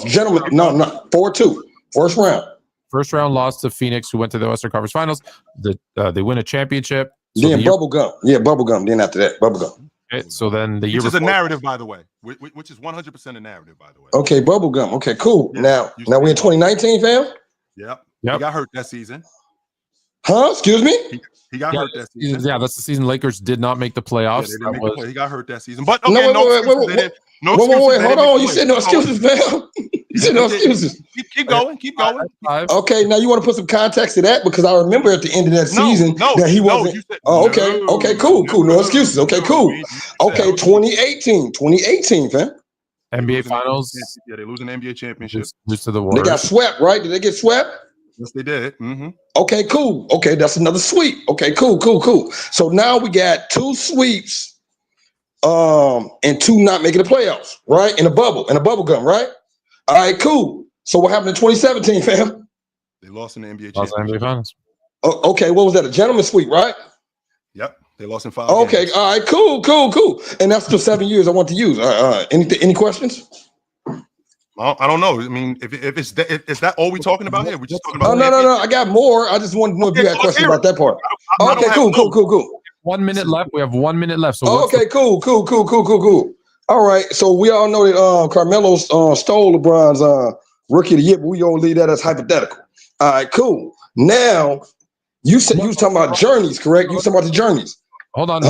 Gentlemen, no, 4-2. First round loss to Phoenix, who went to the Western Conference Finals. They win a championship. So then bubble gum. Yeah, bubble gum. Then after that, bubble gum. Okay, so then the year which is a narrative, by the way. Which is 100% a narrative, by the way. Okay, bubble gum. Okay, cool. Yeah, now we in 2019, fam. Yep. He got hurt that season. Huh? Excuse me? He got hurt that season. Yeah, that's the season Lakers did not make the playoffs. Yeah, he got hurt that season. But okay, wait. Hold on. You said no excuses, fam. You said no excuses. Keep going. Okay, now you want to put some context to that because I remember at the end of that season that he wasn't. Okay, cool. No excuses. Okay, cool. Okay, 2018, fam. NBA Finals. Yeah, they lose an NBA championship. Lose to the Warriors. They got swept, right? Did they get swept? Yes, they did. Mm-hmm. Okay, cool. Okay, that's another sweep. Okay, cool. So now we got 2 sweeps, and 2 not making the playoffs, right? In a bubble gum, right? All right, cool. So what happened in 2017, fam? They lost in the NBA championship. Finals. Okay, what was that? A gentleman's sweep, right? Yep. They lost in 5 Okay, games. all right, cool. And that's the 7 years I want to use. Any questions? I don't know. I mean, is that all we're talking about here? We're just talking about. No. I got more. I just wanted to know if you had questions about that part. Okay, cool. 1 minute left. We have 1 minute left. So cool. All right. So we all know that Carmelo stole LeBron's rookie of the year, but we gonna leave that as hypothetical. All right, cool. Now you said you was talking about journeys, correct? You was talking about the journeys. Hold on.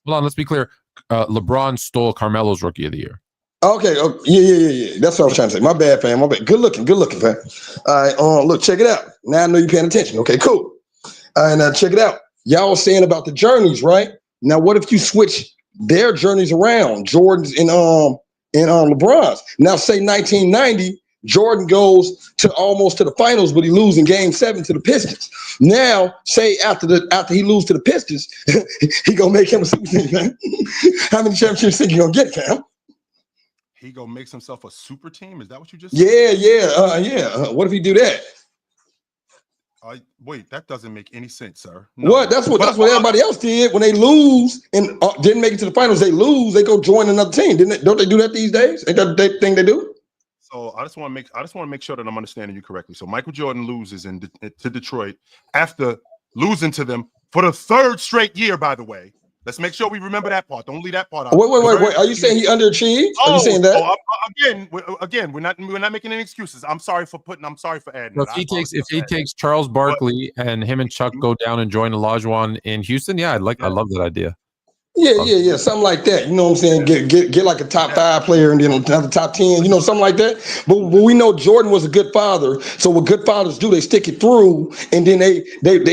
Let's be clear. LeBron stole Carmelo's rookie of the year. Okay. Oh, yeah. That's what I was trying to say. My bad, fam. My bad. Good looking, fam. All right. Look, check it out. Now I know you're paying attention. Okay, cool. All right, now check it out. Y'all was saying about the journeys, right? Now, what if you switch their journeys around, Jordan's and LeBron's? Now, say 1990, Jordan goes to almost to the finals, but he loses in Game 7 to the Pistons. Now, say after he loses to the Pistons, he gonna make him a super team, man. How many championships think you gonna get, fam? He gonna make himself a super team? Is that what you just said? Yeah. What if he do that? Wait, that doesn't make any sense, sir. No. What? That's what everybody else did when they lose and didn't make it to the finals. They lose, they go join another team. Don't they do that these days? Ain't that the thing they do? So I just want to make sure that I'm understanding you correctly. So Michael Jordan loses to Detroit after losing to them for the 3rd straight year, by the way. Let's make sure we remember that part. Don't leave that part out. Wait. Are you saying he underachieved? Are you saying that? Again, we're not making any excuses. I'm sorry for adding. If he takes Charles Barkley and him and Chuck go down and join Olajuwon in Houston, I love that idea. Yeah, something like that. You know what I'm saying? Get like a top 5 player and then another top 10. You know, something like that. But we know Jordan was a good father. So what good fathers do, they stick it through, and then they make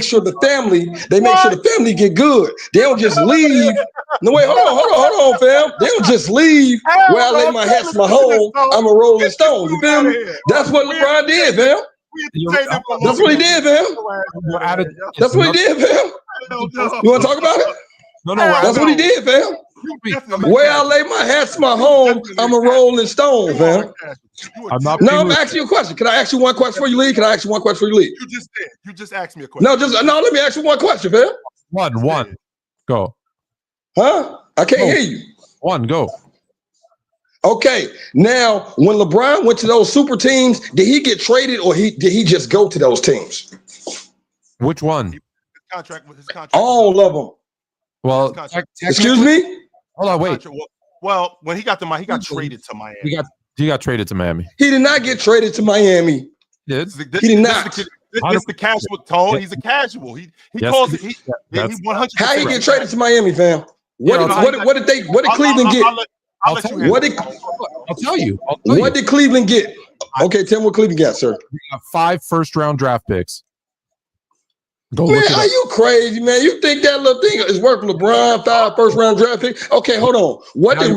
sure the family get good. They don't just leave. No, wait, hold on, fam. They don't just leave. Where I lay my hat to my home, I'm a Rolling Stone. You feel me? That's what LeBron did, fam. That's what he did, fam. That's what he did, fam. You want to talk about it? No. That's what he did, fam. Where I lay my hat to my home, I'm a Rolling Stone, fam. I'm asking you a question. Can I ask you one question before you leave? You just did. You just asked me a question. No. Let me ask you one question, fam. One. Go. Huh? I can't hear you. One. Go. Okay. Now, when LeBron went to those super teams, did he get traded or did he just go to those teams? Which one? His contract. All of them. Well, excuse me? Hold on, wait. Well, when he got traded to Miami. He got traded to Miami. He did not get traded to Miami. He did. He did not. It's the casual tone. He's a casual. He calls it. He 100%. How he get traded to Miami, fam? What did Cleveland get? I'll tell you. What did Cleveland get? Okay, tell me what Cleveland got, sir. We got 5 first-round draft picks. Man, are you crazy, man? You think that little thing is worth LeBron 5 first-round draft picks? Okay, hold on.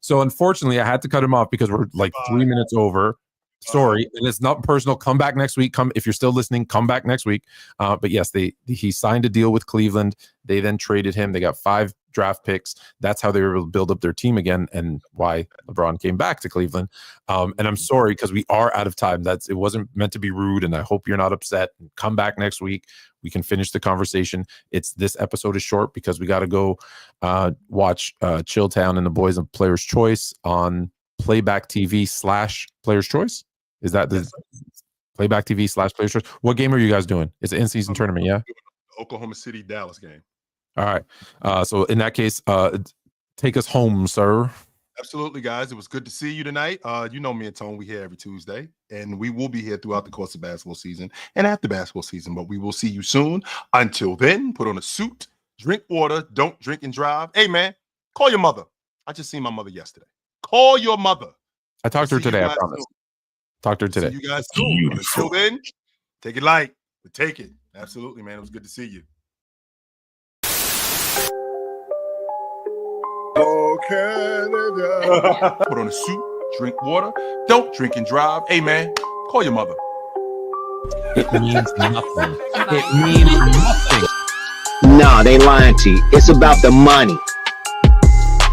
So unfortunately, I had to cut him off because we're like 3 minutes over. Sorry, and it's not personal. Come back next week. If you're still listening, come back next week. But yes, he signed a deal with Cleveland. They then traded him. They got 5 draft picks. That's how they were able to build up their team again, and why LeBron came back to Cleveland. And I'm sorry because we are out of time. It wasn't meant to be rude, and I hope you're not upset. Come back next week. We can finish the conversation. This episode is short because we got to go watch Chilltown and the Boys of Players' Choice on Playback TV / Players' Choice. Is that the Playback TV / Players' Choice? What game are you guys doing? It's an in-season tournament, yeah? Oklahoma City Dallas game. All right. So in that case, take us home, sir. Absolutely, guys. It was good to see you tonight. You know me and Tone, we here every Tuesday, and we will be here throughout the course of basketball season and after basketball season, but we will see you soon. Until then, put on a suit, drink water, don't drink and drive. Hey, man, call your mother. I just seen my mother yesterday. Call your mother. I talked to her today, I promise. Talked to her today. See you guys soon. Until then, take it light, but take it. Absolutely, man. It was good to see you. Oh, Canada. Put on a suit, drink water, don't drink and drive. Hey, man, call your mother. It means nothing. It means nothing. Nah, they lying to you. It's about the money.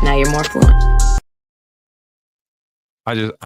Now you're more fluent. I just